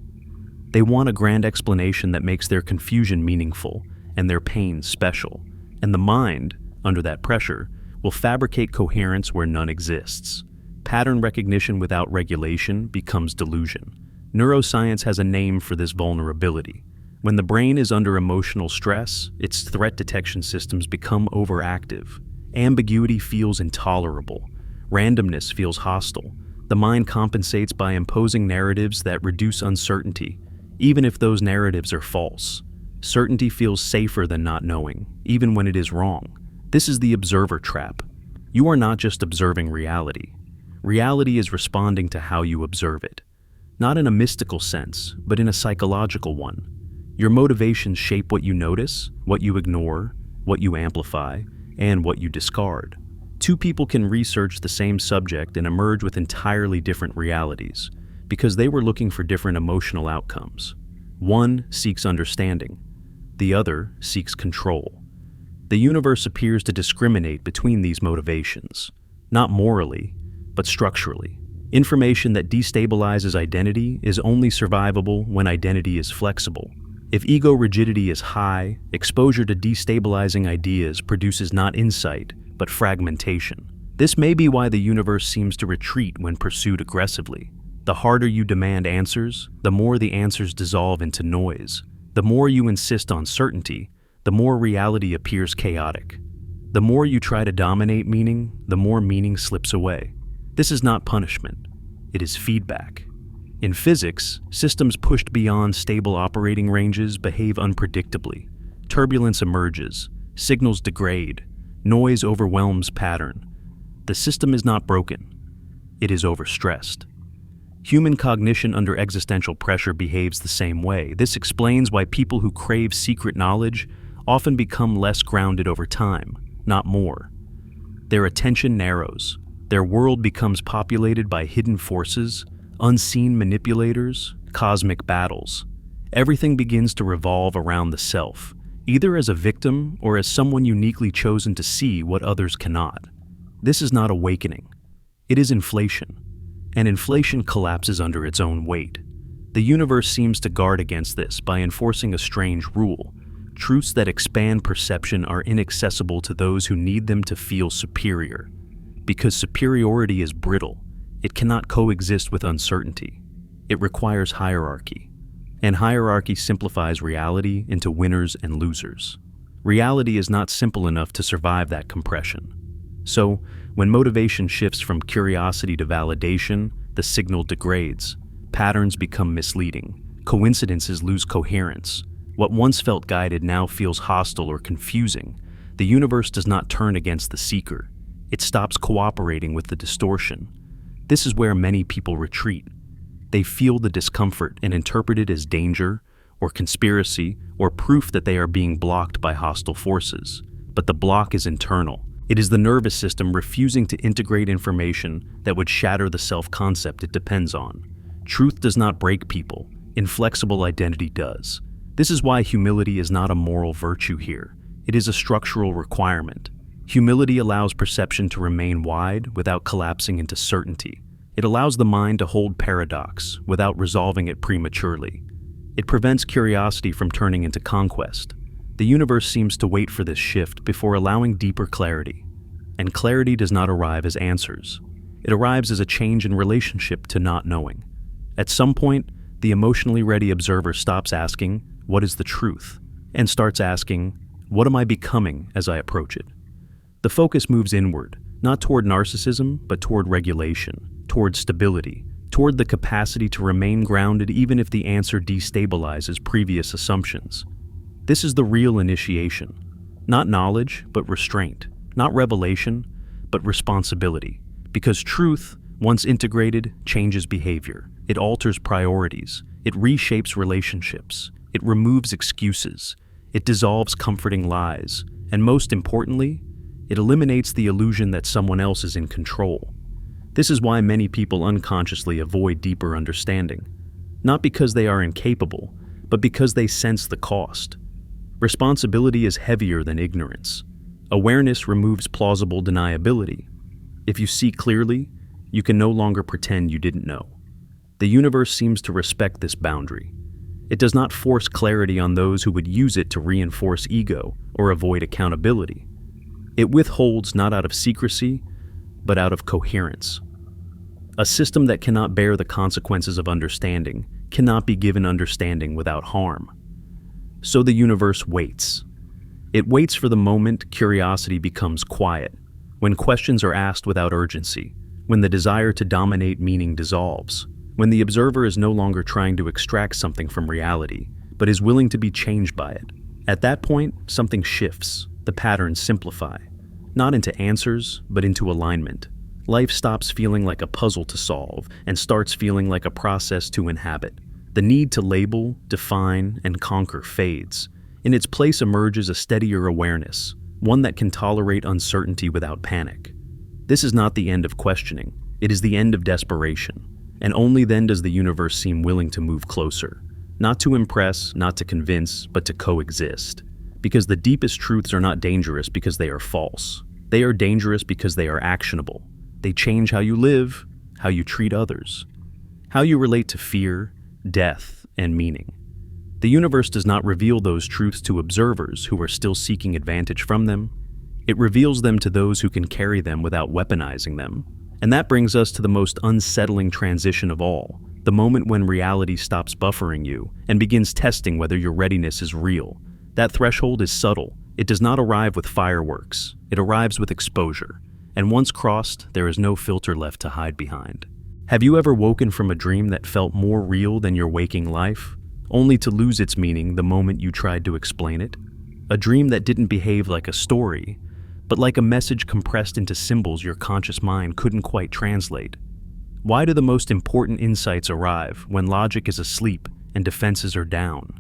They want a grand explanation that makes their confusion meaningful and their pain special. And the mind, under that pressure, will fabricate coherence where none exists. Pattern recognition without regulation becomes delusion. Neuroscience has a name for this vulnerability. When the brain is under emotional stress, its threat detection systems become overactive. Ambiguity feels intolerable. Randomness feels hostile. The mind compensates by imposing narratives that reduce uncertainty, even if those narratives are false. Certainty feels safer than not knowing, even when it is wrong. This is the observer trap. You are not just observing reality. Reality is responding to how you observe it. Not in a mystical sense, but in a psychological one. Your motivations shape what you notice, what you ignore, what you amplify, and what you discard. Two people can research the same subject and emerge with entirely different realities, because they were looking for different emotional outcomes. One seeks understanding. The other seeks control. The universe appears to discriminate between these motivations, not morally, but structurally. Information that destabilizes identity is only survivable when identity is flexible. If ego rigidity is high, exposure to destabilizing ideas produces not insight, but fragmentation. This may be why the universe seems to retreat when pursued aggressively. The harder you demand answers, the more the answers dissolve into noise. The more you insist on certainty, the more reality appears chaotic. The more you try to dominate meaning, the more meaning slips away. This is not punishment. It is feedback. In physics, systems pushed beyond stable operating ranges behave unpredictably. Turbulence emerges, signals degrade, noise overwhelms pattern. The system is not broken, it is overstressed. Human cognition under existential pressure behaves the same way. This explains why people who crave secret knowledge often become less grounded over time, not more. Their attention narrows. Their world becomes populated by hidden forces, unseen manipulators, cosmic battles. Everything begins to revolve around the self, either as a victim or as someone uniquely chosen to see what others cannot. This is not awakening. It is inflation. And inflation collapses under its own weight. The universe seems to guard against this by enforcing a strange rule. Truths that expand perception are inaccessible to those who need them to feel superior. Because superiority is brittle, it cannot coexist with uncertainty. It requires hierarchy. And hierarchy simplifies reality into winners and losers. Reality is not simple enough to survive that compression. So, when motivation shifts from curiosity to validation, the signal degrades. Patterns become misleading. Coincidences lose coherence. What once felt guided now feels hostile or confusing. The universe does not turn against the seeker. It stops cooperating with the distortion. This is where many people retreat. They feel the discomfort and interpret it as danger, or conspiracy, or proof that they are being blocked by hostile forces. But the block is internal. It is the nervous system refusing to integrate information that would shatter the self-concept it depends on. Truth does not break people. Inflexible identity does. This is why humility is not a moral virtue here. It is a structural requirement. Humility allows perception to remain wide without collapsing into certainty. It allows the mind to hold paradox without resolving it prematurely. It prevents curiosity from turning into conquest. The universe seems to wait for this shift before allowing deeper clarity. And clarity does not arrive as answers. It arrives as a change in relationship to not knowing. At some point, the emotionally ready observer stops asking, "What is the truth?" and starts asking, "What am I becoming as I approach it?" The focus moves inward, not toward narcissism, but toward regulation, toward stability, toward the capacity to remain grounded even if the answer destabilizes previous assumptions. This is the real initiation. Not knowledge, but restraint. Not revelation, but responsibility. Because truth, once integrated, changes behavior. It alters priorities. It reshapes relationships. It removes excuses. It dissolves comforting lies. And most importantly, it eliminates the illusion that someone else is in control. This is why many people unconsciously avoid deeper understanding. Not because they are incapable, but because they sense the cost. Responsibility is heavier than ignorance. Awareness removes plausible deniability. If you see clearly, you can no longer pretend you didn't know. The universe seems to respect this boundary. It does not force clarity on those who would use it to reinforce ego or avoid accountability. It withholds not out of secrecy, but out of coherence. A system that cannot bear the consequences of understanding cannot be given understanding without harm. So the universe waits. It waits for the moment curiosity becomes quiet, when questions are asked without urgency, when the desire to dominate meaning dissolves, when the observer is no longer trying to extract something from reality, but is willing to be changed by it. At that point, something shifts. The patterns simplify, not into answers, but into alignment. Life stops feeling like a puzzle to solve and starts feeling like a process to inhabit. The need to label, define, and conquer fades. In its place emerges a steadier awareness, one that can tolerate uncertainty without panic. This is not the end of questioning, it is the end of desperation. And only then does the universe seem willing to move closer. Not to impress, not to convince, but to coexist. Because the deepest truths are not dangerous because they are false. They are dangerous because they are actionable. They change how you live, how you treat others, how you relate to fear, death, and meaning. The universe does not reveal those truths to observers who are still seeking advantage from them. It reveals them to those who can carry them without weaponizing them. And that brings us to the most unsettling transition of all, the moment when reality stops buffering you and begins testing whether your readiness is real. That threshold is subtle. It does not arrive with fireworks. It arrives with exposure. And once crossed, there is no filter left to hide behind. Have you ever woken from a dream that felt more real than your waking life, only to lose its meaning the moment you tried to explain it? A dream that didn't behave like a story, but like a message compressed into symbols your conscious mind couldn't quite translate. Why do the most important insights arrive when logic is asleep and defenses are down?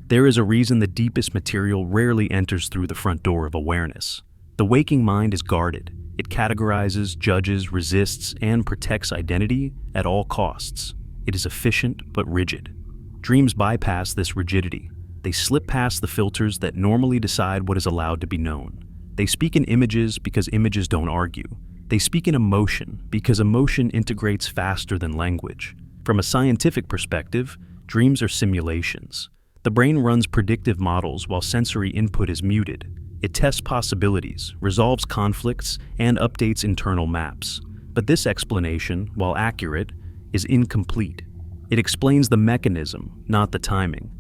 There is a reason the deepest material rarely enters through the front door of awareness. The waking mind is guarded. It categorizes, judges, resists, and protects identity at all costs. It is efficient but rigid. Dreams bypass this rigidity. They slip past the filters that normally decide what is allowed to be known. They speak in images because images don't argue. They speak in emotion because emotion integrates faster than language. From a scientific perspective, dreams are simulations. The brain runs predictive models while sensory input is muted. It tests possibilities, resolves conflicts, and updates internal maps. But this explanation, while accurate, is incomplete. It explains the mechanism, not the timing,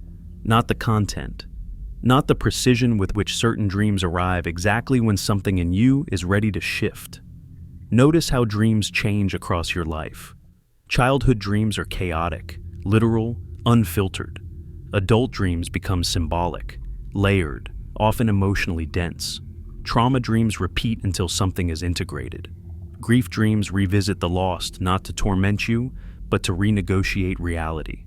not the content, not the precision with which certain dreams arrive exactly when something in you is ready to shift. Notice how dreams change across your life. Childhood dreams are chaotic, literal, unfiltered. Adult dreams become symbolic, layered, often emotionally dense. Trauma dreams repeat until something is integrated. Grief dreams revisit the lost not to torment you, but to renegotiate reality.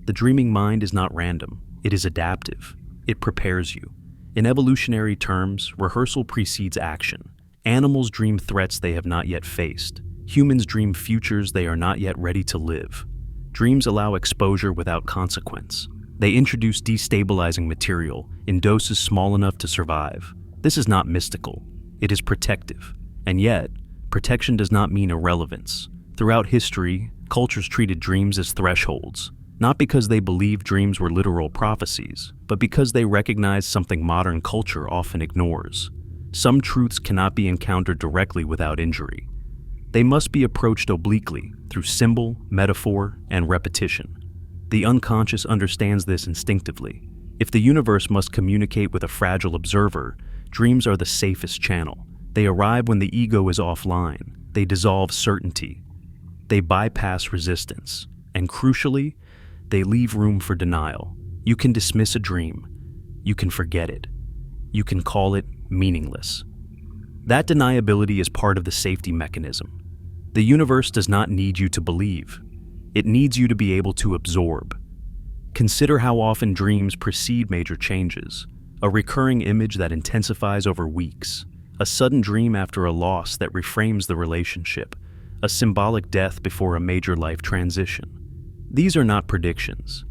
The dreaming mind is not random. It is adaptive. It prepares you. In evolutionary terms, rehearsal precedes action. Animals dream threats they have not yet faced. Humans dream futures they are not yet ready to live. Dreams allow exposure without consequence. They introduce destabilizing material in doses small enough to survive. This is not mystical. It is protective. And yet, protection does not mean irrelevance. Throughout history, cultures treated dreams as thresholds, not because they believed dreams were literal prophecies, but because they recognized something modern culture often ignores. Some truths cannot be encountered directly without injury. They must be approached obliquely through symbol, metaphor, and repetition. The unconscious understands this instinctively. If the universe must communicate with a fragile observer, dreams are the safest channel. They arrive when the ego is offline. They dissolve certainty. They bypass resistance. And crucially, they leave room for denial. You can dismiss a dream. You can forget it. You can call it meaningless. That deniability is part of the safety mechanism. The universe does not need you to believe. It needs you to be able to absorb. Consider how often dreams precede major changes. A recurring image that intensifies over weeks. A sudden dream after a loss that reframes the relationship. A symbolic death before a major life transition. These are not predictions.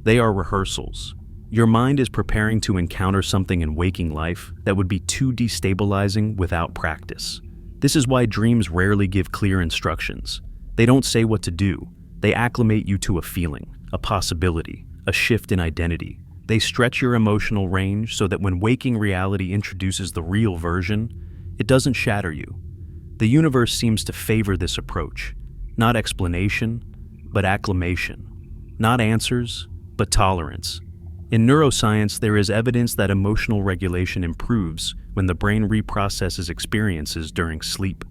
They are rehearsals. Your mind is preparing to encounter something in waking life that would be too destabilizing without practice. This is why dreams rarely give clear instructions. They don't say what to do. They acclimate you to a feeling, a possibility, a shift in identity. They stretch your emotional range so that when waking reality introduces the real version, it doesn't shatter you. The universe seems to favor this approach. Not explanation, but acclimation. Not answers, but tolerance. In neuroscience, there is evidence that emotional regulation improves when the brain reprocesses experiences during sleep.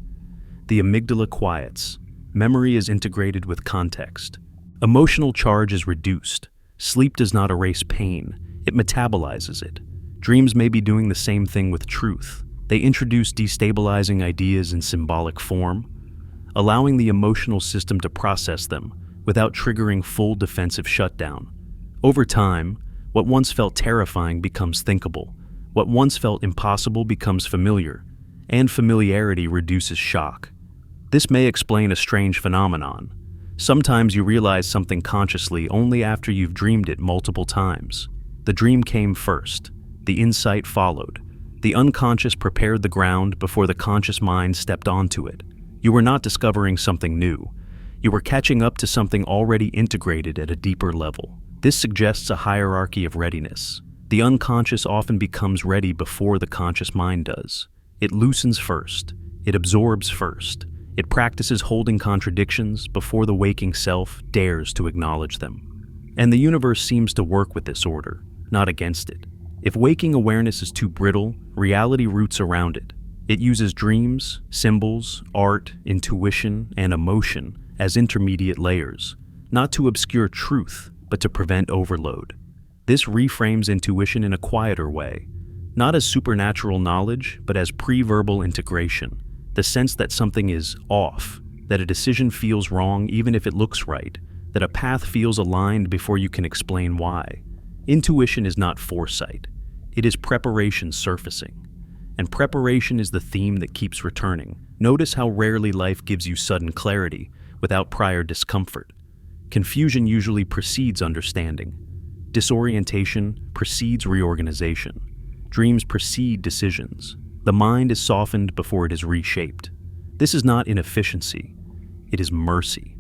The amygdala quiets. Memory is integrated with context. Emotional charge is reduced. Sleep does not erase pain. It metabolizes it. Dreams may be doing the same thing with truth. They introduce destabilizing ideas in symbolic form, allowing the emotional system to process them without triggering full defensive shutdown. Over time, what once felt terrifying becomes thinkable. What once felt impossible becomes familiar, and familiarity reduces shock. This may explain a strange phenomenon. Sometimes you realize something consciously only after you've dreamed it multiple times. The dream came first. The insight followed. The unconscious prepared the ground before the conscious mind stepped onto it. You were not discovering something new. You were catching up to something already integrated at a deeper level. This suggests a hierarchy of readiness. The unconscious often becomes ready before the conscious mind does. It loosens first. It absorbs first. It practices holding contradictions before the waking self dares to acknowledge them. And the universe seems to work with this order, not against it. If waking awareness is too brittle, reality roots around it. It uses dreams, symbols, art, intuition, and emotion as intermediate layers, not to obscure truth, but to prevent overload. This reframes intuition in a quieter way, not as supernatural knowledge, but as pre-verbal integration, the sense that something is off, that a decision feels wrong even if it looks right, that a path feels aligned before you can explain why. Intuition is not foresight. It is preparation surfacing. And preparation is the theme that keeps returning. Notice how rarely life gives you sudden clarity without prior discomfort. Confusion usually precedes understanding. Disorientation precedes reorganization. Dreams precede decisions. The mind is softened before it is reshaped. This is not inefficiency. It is mercy.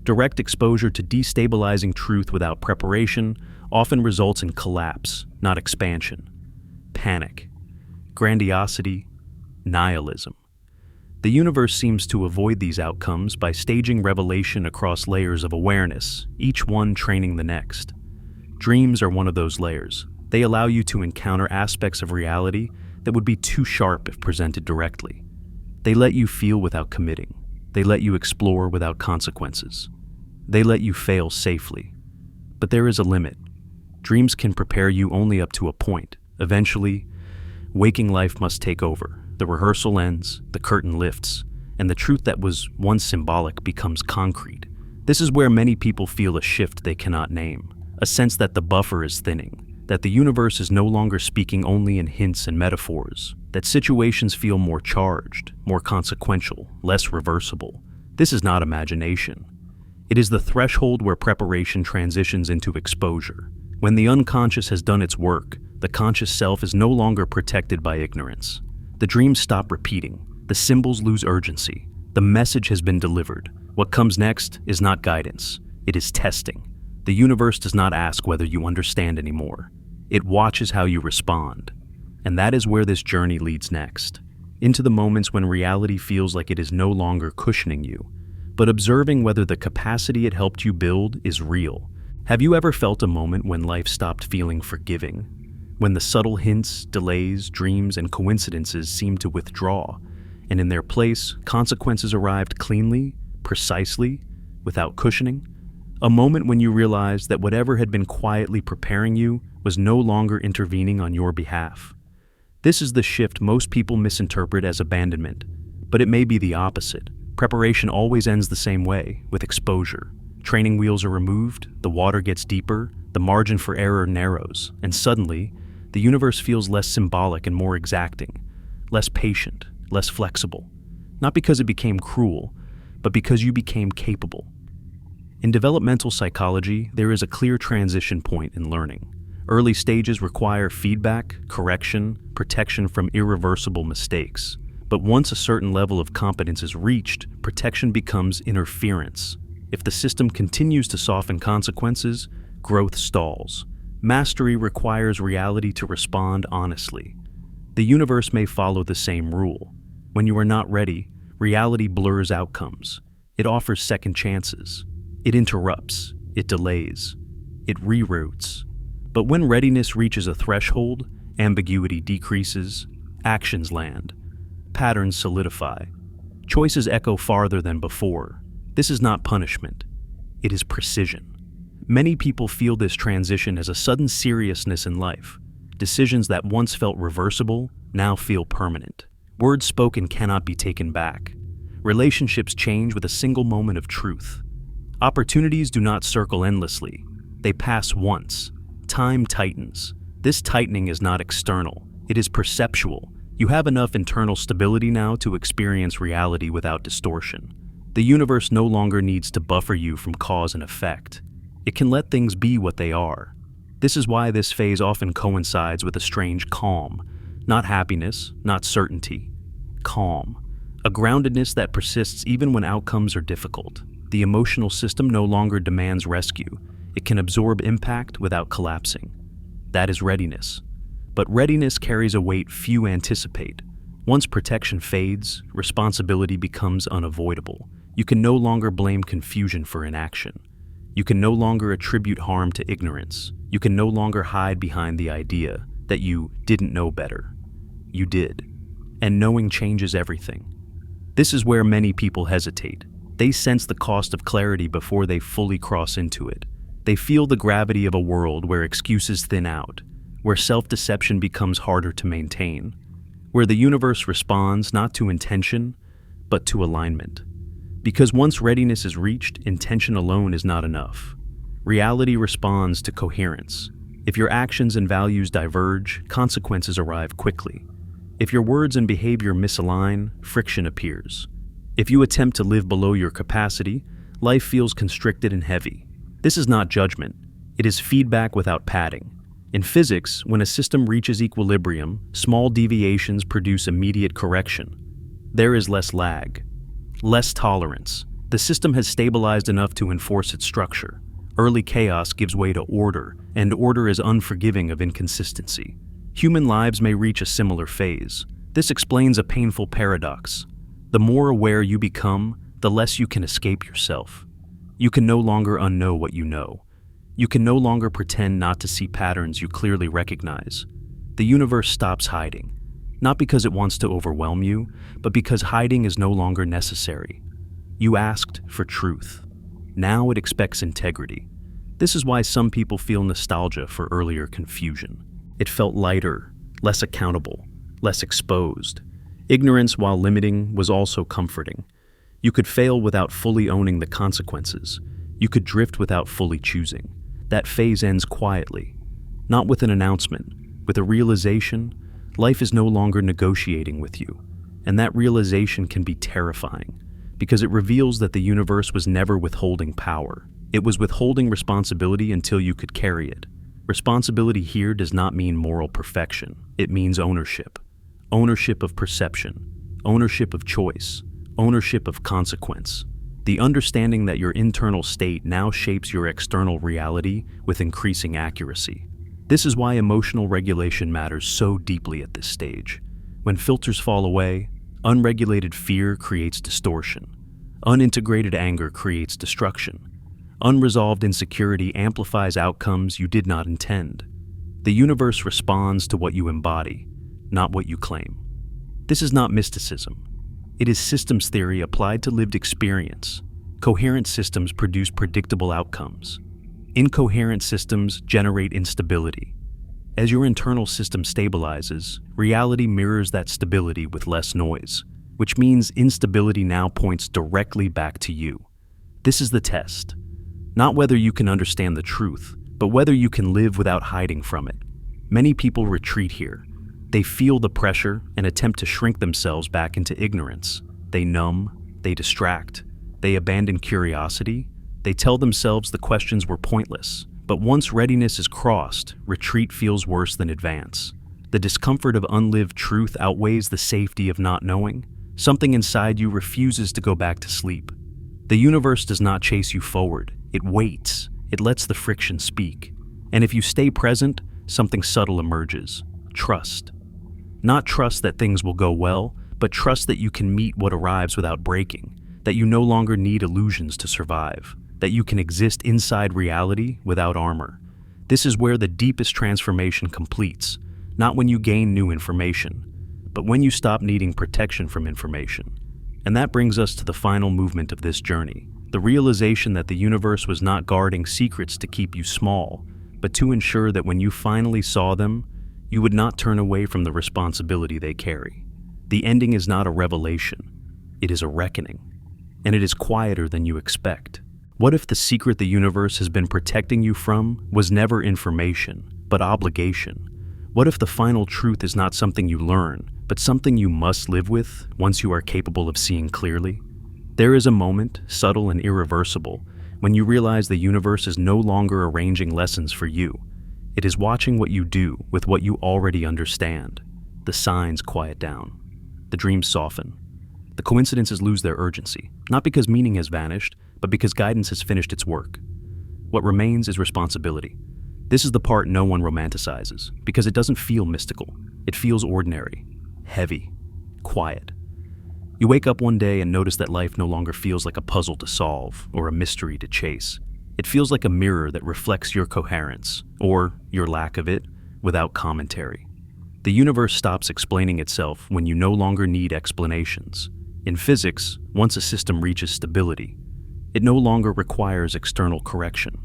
Direct exposure to destabilizing truth without preparation often results in collapse, not expansion. Panic, grandiosity, nihilism. The universe seems to avoid these outcomes by staging revelation across layers of awareness, each one training the next. Dreams are one of those layers. They allow you to encounter aspects of reality that would be too sharp if presented directly. They let you feel without committing. They let you explore without consequences. They let you fail safely. But there is a limit. Dreams can prepare you only up to a point. Eventually, waking life must take over. The rehearsal ends, the curtain lifts, and the truth that was once symbolic becomes concrete. This is where many people feel a shift they cannot name, a sense that the buffer is thinning, that the universe is no longer speaking only in hints and metaphors, that situations feel more charged, more consequential, less reversible. This is not imagination. It is the threshold where preparation transitions into exposure. When the unconscious has done its work, the conscious self is no longer protected by ignorance. The dreams stop repeating. The symbols lose urgency. The message has been delivered. What comes next is not guidance. It is testing. The universe does not ask whether you understand anymore. It watches how you respond. And that is where this journey leads next. Into the moments when reality feels like it is no longer cushioning you, but observing whether the capacity it helped you build is real. Have you ever felt a moment when life stopped feeling forgiving? When the subtle hints, delays, dreams, and coincidences seemed to withdraw, and in their place, consequences arrived cleanly, precisely, without cushioning? A moment when you realized that whatever had been quietly preparing you was no longer intervening on your behalf. This is the shift most people misinterpret as abandonment, but it may be the opposite. Preparation always ends the same way, with exposure. Training wheels are removed, the water gets deeper, the margin for error narrows, and suddenly, the universe feels less symbolic and more exacting, less patient, less flexible. Not because it became cruel, but because you became capable. In developmental psychology, there is a clear transition point in learning. Early stages require feedback, correction, protection from irreversible mistakes. But once a certain level of competence is reached, protection becomes interference. If the system continues to soften consequences, growth stalls. Mastery requires reality to respond honestly. The universe may follow the same rule. When you are not ready, reality blurs outcomes. It offers second chances. It interrupts. It delays. It reroutes. But when readiness reaches a threshold, ambiguity decreases, actions land, patterns solidify, choices echo farther than before. This is not punishment. It is precision. Many people feel this transition as a sudden seriousness in life. Decisions that once felt reversible now feel permanent. Words spoken cannot be taken back. Relationships change with a single moment of truth. Opportunities do not circle endlessly. They pass once. Time tightens. This tightening is not external. It is perceptual. You have enough internal stability now to experience reality without distortion. The universe no longer needs to buffer you from cause and effect. It can let things be what they are. This is why this phase often coincides with a strange calm. Not happiness, not certainty. Calm. A groundedness that persists even when outcomes are difficult. The emotional system no longer demands rescue. It can absorb impact without collapsing. That is readiness. But readiness carries a weight few anticipate. Once protection fades, responsibility becomes unavoidable. You can no longer blame confusion for inaction. You can no longer attribute harm to ignorance. You can no longer hide behind the idea that you didn't know better. You did. And knowing changes everything. This is where many people hesitate. They sense the cost of clarity before they fully cross into it. They feel the gravity of a world where excuses thin out, where self-deception becomes harder to maintain, where the universe responds not to intention, but to alignment. Because once readiness is reached, intention alone is not enough. Reality responds to coherence. If your actions and values diverge, consequences arrive quickly. If your words and behavior misalign, friction appears. If you attempt to live below your capacity, life feels constricted and heavy. This is not judgment. It is feedback without padding. In physics, when a system reaches equilibrium, small deviations produce immediate correction. There is less lag, less tolerance. The system has stabilized enough to enforce its structure. Early chaos gives way to order, and order is unforgiving of inconsistency. Human lives may reach a similar phase. This explains a painful paradox. The more aware you become, the less you can escape yourself. You can no longer unknow what you know. You can no longer pretend not to see patterns you clearly recognize. The universe stops hiding, not because it wants to overwhelm you, but because hiding is no longer necessary. You asked for truth. Now it expects integrity. This is why some people feel nostalgia for earlier confusion. It felt lighter, less accountable, less exposed. Ignorance, while limiting, was also comforting. You could fail without fully owning the consequences. You could drift without fully choosing. That phase ends quietly, not with an announcement, with a realization. Life is no longer negotiating with you, and that realization can be terrifying, because it reveals that the universe was never withholding power. It was withholding responsibility until you could carry it. Responsibility here does not mean moral perfection. It means ownership. Ownership of perception, ownership of choice, ownership of consequence. The understanding that your internal state now shapes your external reality with increasing accuracy. This is why emotional regulation matters so deeply at this stage. When filters fall away, unregulated fear creates distortion. Unintegrated anger creates destruction. Unresolved insecurity amplifies outcomes you did not intend. The universe responds to what you embody, not what you claim. This is not mysticism. It is systems theory applied to lived experience. Coherent systems produce predictable outcomes. Incoherent systems generate instability. As your internal system stabilizes, reality mirrors that stability with less noise, which means instability now points directly back to you. This is the test. Not whether you can understand the truth, but whether you can live without hiding from it. Many people retreat here. They feel the pressure and attempt to shrink themselves back into ignorance. They numb, they distract, they abandon curiosity, they tell themselves the questions were pointless. But once readiness is crossed, retreat feels worse than advance. The discomfort of unlived truth outweighs the safety of not knowing. Something inside you refuses to go back to sleep. The universe does not chase you forward. It waits. It lets the friction speak. And if you stay present, something subtle emerges. Trust. Not trust that things will go well, but trust that you can meet what arrives without breaking, that you no longer need illusions to survive, that you can exist inside reality without armor. This is where the deepest transformation completes, not when you gain new information, but when you stop needing protection from information. And that brings us to the final movement of this journey, the realization that the universe was not guarding secrets to keep you small, but to ensure that when you finally saw them, you would not turn away from the responsibility they carry. The ending is not a revelation, it is a reckoning, and it is quieter than you expect. What if the secret the universe has been protecting you from was never information, but obligation? What if the final truth is not something you learn, but something you must live with once you are capable of seeing clearly? There is a moment, subtle and irreversible, when you realize the universe is no longer arranging lessons for you. It is watching what you do with what you already understand. The signs quiet down. The dreams soften. The coincidences lose their urgency, not because meaning has vanished, but because guidance has finished its work. What remains is responsibility. This is the part no one romanticizes, because it doesn't feel mystical. It feels ordinary, heavy, quiet. You wake up one day and notice that life no longer feels like a puzzle to solve or a mystery to chase. It feels like a mirror that reflects your coherence, or your lack of it, without commentary. The universe stops explaining itself when you no longer need explanations. In physics, once a system reaches stability, it no longer requires external correction.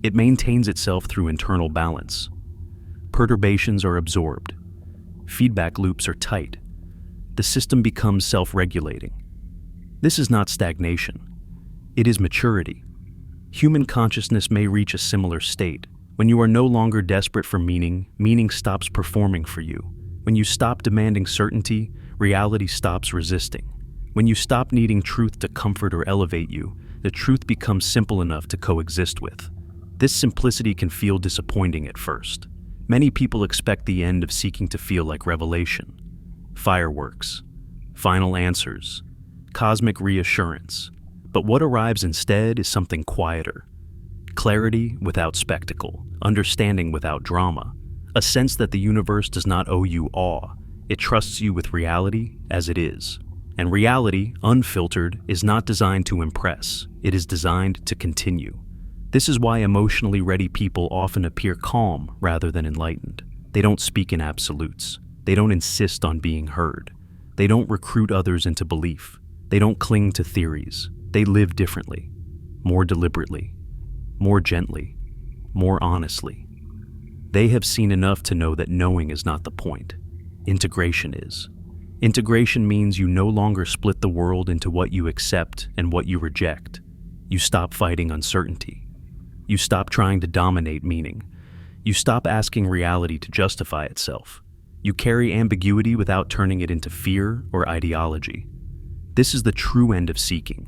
It maintains itself through internal balance. Perturbations are absorbed. Feedback loops are tight. The system becomes self-regulating. This is not stagnation. It is maturity. Human consciousness may reach a similar state. When you are no longer desperate for meaning, meaning stops performing for you. When you stop demanding certainty, reality stops resisting. When you stop needing truth to comfort or elevate you, the truth becomes simple enough to coexist with. This simplicity can feel disappointing at first. Many people expect the end of seeking to feel like revelation. Fireworks, final answers, cosmic reassurance. But what arrives instead is something quieter. Clarity without spectacle, understanding without drama, a sense that the universe does not owe you awe. It trusts you with reality as it is. And reality, unfiltered, is not designed to impress. It is designed to continue. This is why emotionally ready people often appear calm rather than enlightened. They don't speak in absolutes. They don't insist on being heard. They don't recruit others into belief. They don't cling to theories. They live differently, more deliberately, more gently, more honestly. They have seen enough to know that knowing is not the point. Integration is. Integration means you no longer split the world into what you accept and what you reject. You stop fighting uncertainty. You stop trying to dominate meaning. You stop asking reality to justify itself. You carry ambiguity without turning it into fear or ideology. This is the true end of seeking.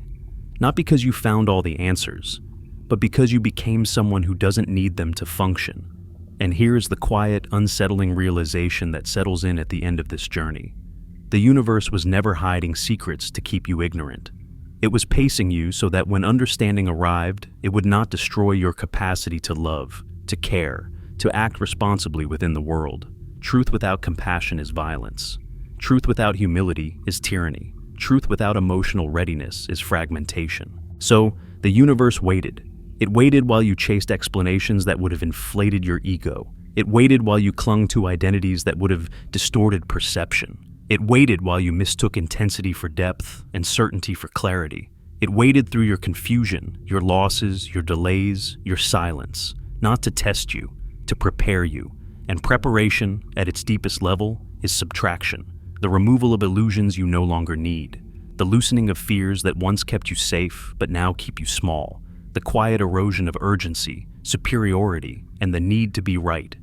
Not because you found all the answers, but because you became someone who doesn't need them to function. And here is the quiet, unsettling realization that settles in at the end of this journey. The universe was never hiding secrets to keep you ignorant. It was pacing you so that when understanding arrived, it would not destroy your capacity to love, to care, to act responsibly within the world. Truth without compassion is violence. Truth without humility is tyranny. Truth without emotional readiness is fragmentation. So, the universe waited. It waited while you chased explanations that would have inflated your ego. It waited while you clung to identities that would have distorted perception. It waited while you mistook intensity for depth and certainty for clarity. It waited through your confusion, your losses, your delays, your silence, not to test you, to prepare you. And preparation, at its deepest level, is subtraction. The removal of illusions you no longer need. The loosening of fears that once kept you safe, but now keep you small. The quiet erosion of urgency, superiority, and the need to be right.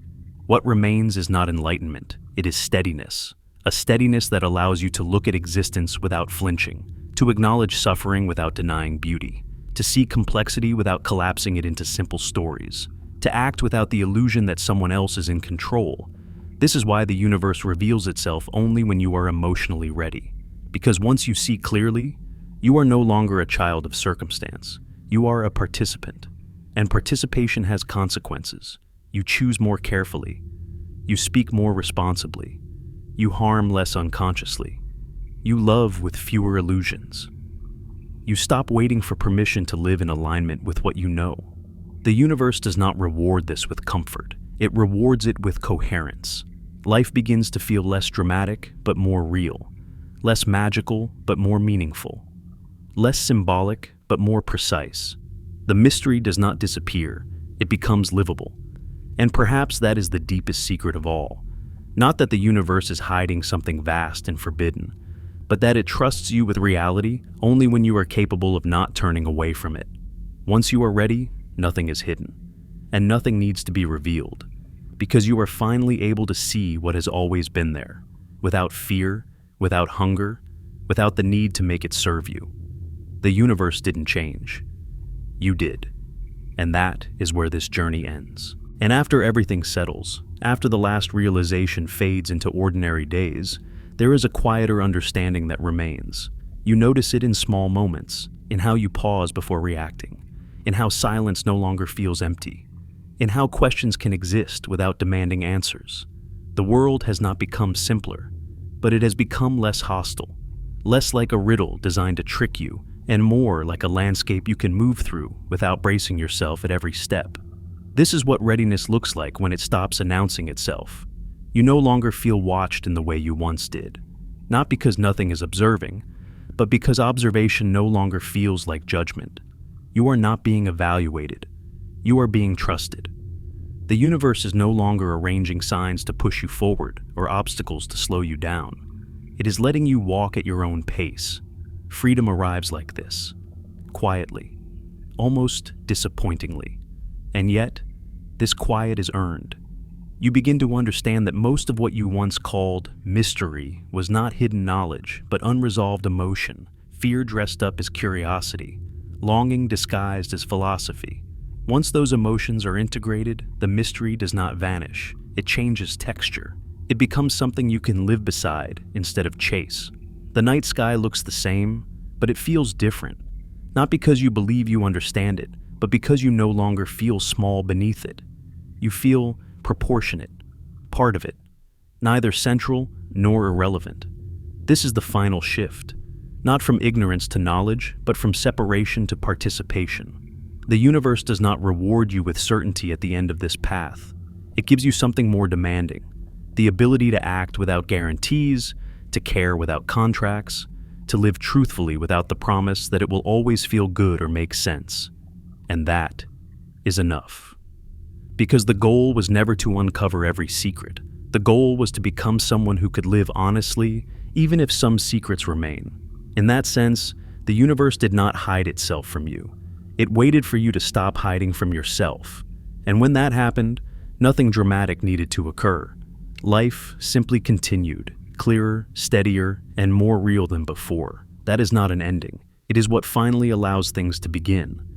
What remains is not enlightenment, it is steadiness. A steadiness that allows you to look at existence without flinching, to acknowledge suffering without denying beauty, to see complexity without collapsing it into simple stories, to act without the illusion that someone else is in control. This is why the universe reveals itself only when you are emotionally ready. Because once you see clearly, you are no longer a child of circumstance. You are a participant. And participation has consequences. You choose more carefully. You speak more responsibly. You harm less unconsciously. You love with fewer illusions. You stop waiting for permission to live in alignment with what you know. The universe does not reward this with comfort. It rewards it with coherence. Life begins to feel less dramatic, but more real. Less magical, but more meaningful. Less symbolic, but more precise. The mystery does not disappear. It becomes livable. And perhaps that is the deepest secret of all. Not that the universe is hiding something vast and forbidden, but that it trusts you with reality only when you are capable of not turning away from it. Once you are ready, nothing is hidden. And nothing needs to be revealed. Because you are finally able to see what has always been there, without fear, without hunger, without the need to make it serve you. The universe didn't change. You did. And that is where this journey ends. And after everything settles, after the last realization fades into ordinary days, there is a quieter understanding that remains. You notice it in small moments, in how you pause before reacting, in how silence no longer feels empty, in how questions can exist without demanding answers. The world has not become simpler, but it has become less hostile, less like a riddle designed to trick you, and more like a landscape you can move through without bracing yourself at every step. This is what readiness looks like when it stops announcing itself. You no longer feel watched in the way you once did, not because nothing is observing, but because observation no longer feels like judgment. You are not being evaluated. You are being trusted. The universe is no longer arranging signs to push you forward or obstacles to slow you down. It is letting you walk at your own pace. Freedom arrives like this, quietly, almost disappointingly. And yet, this quiet is earned. You begin to understand that most of what you once called mystery was not hidden knowledge, but unresolved emotion, fear dressed up as curiosity, longing disguised as philosophy. Once those emotions are integrated, the mystery does not vanish. It changes texture. It becomes something you can live beside instead of chase. The night sky looks the same, but it feels different. Not because you believe you understand it, but because you no longer feel small beneath it. You feel proportionate, part of it, neither central nor irrelevant. This is the final shift, not from ignorance to knowledge, but from separation to participation. The universe does not reward you with certainty at the end of this path. It gives you something more demanding, the ability to act without guarantees, to care without contracts, to live truthfully without the promise that it will always feel good or make sense. And that is enough. Because the goal was never to uncover every secret. The goal was to become someone who could live honestly, even if some secrets remain. In that sense, the universe did not hide itself from you. It waited for you to stop hiding from yourself. And when that happened, nothing dramatic needed to occur. Life simply continued, clearer, steadier, and more real than before. That is not an ending. It is what finally allows things to begin.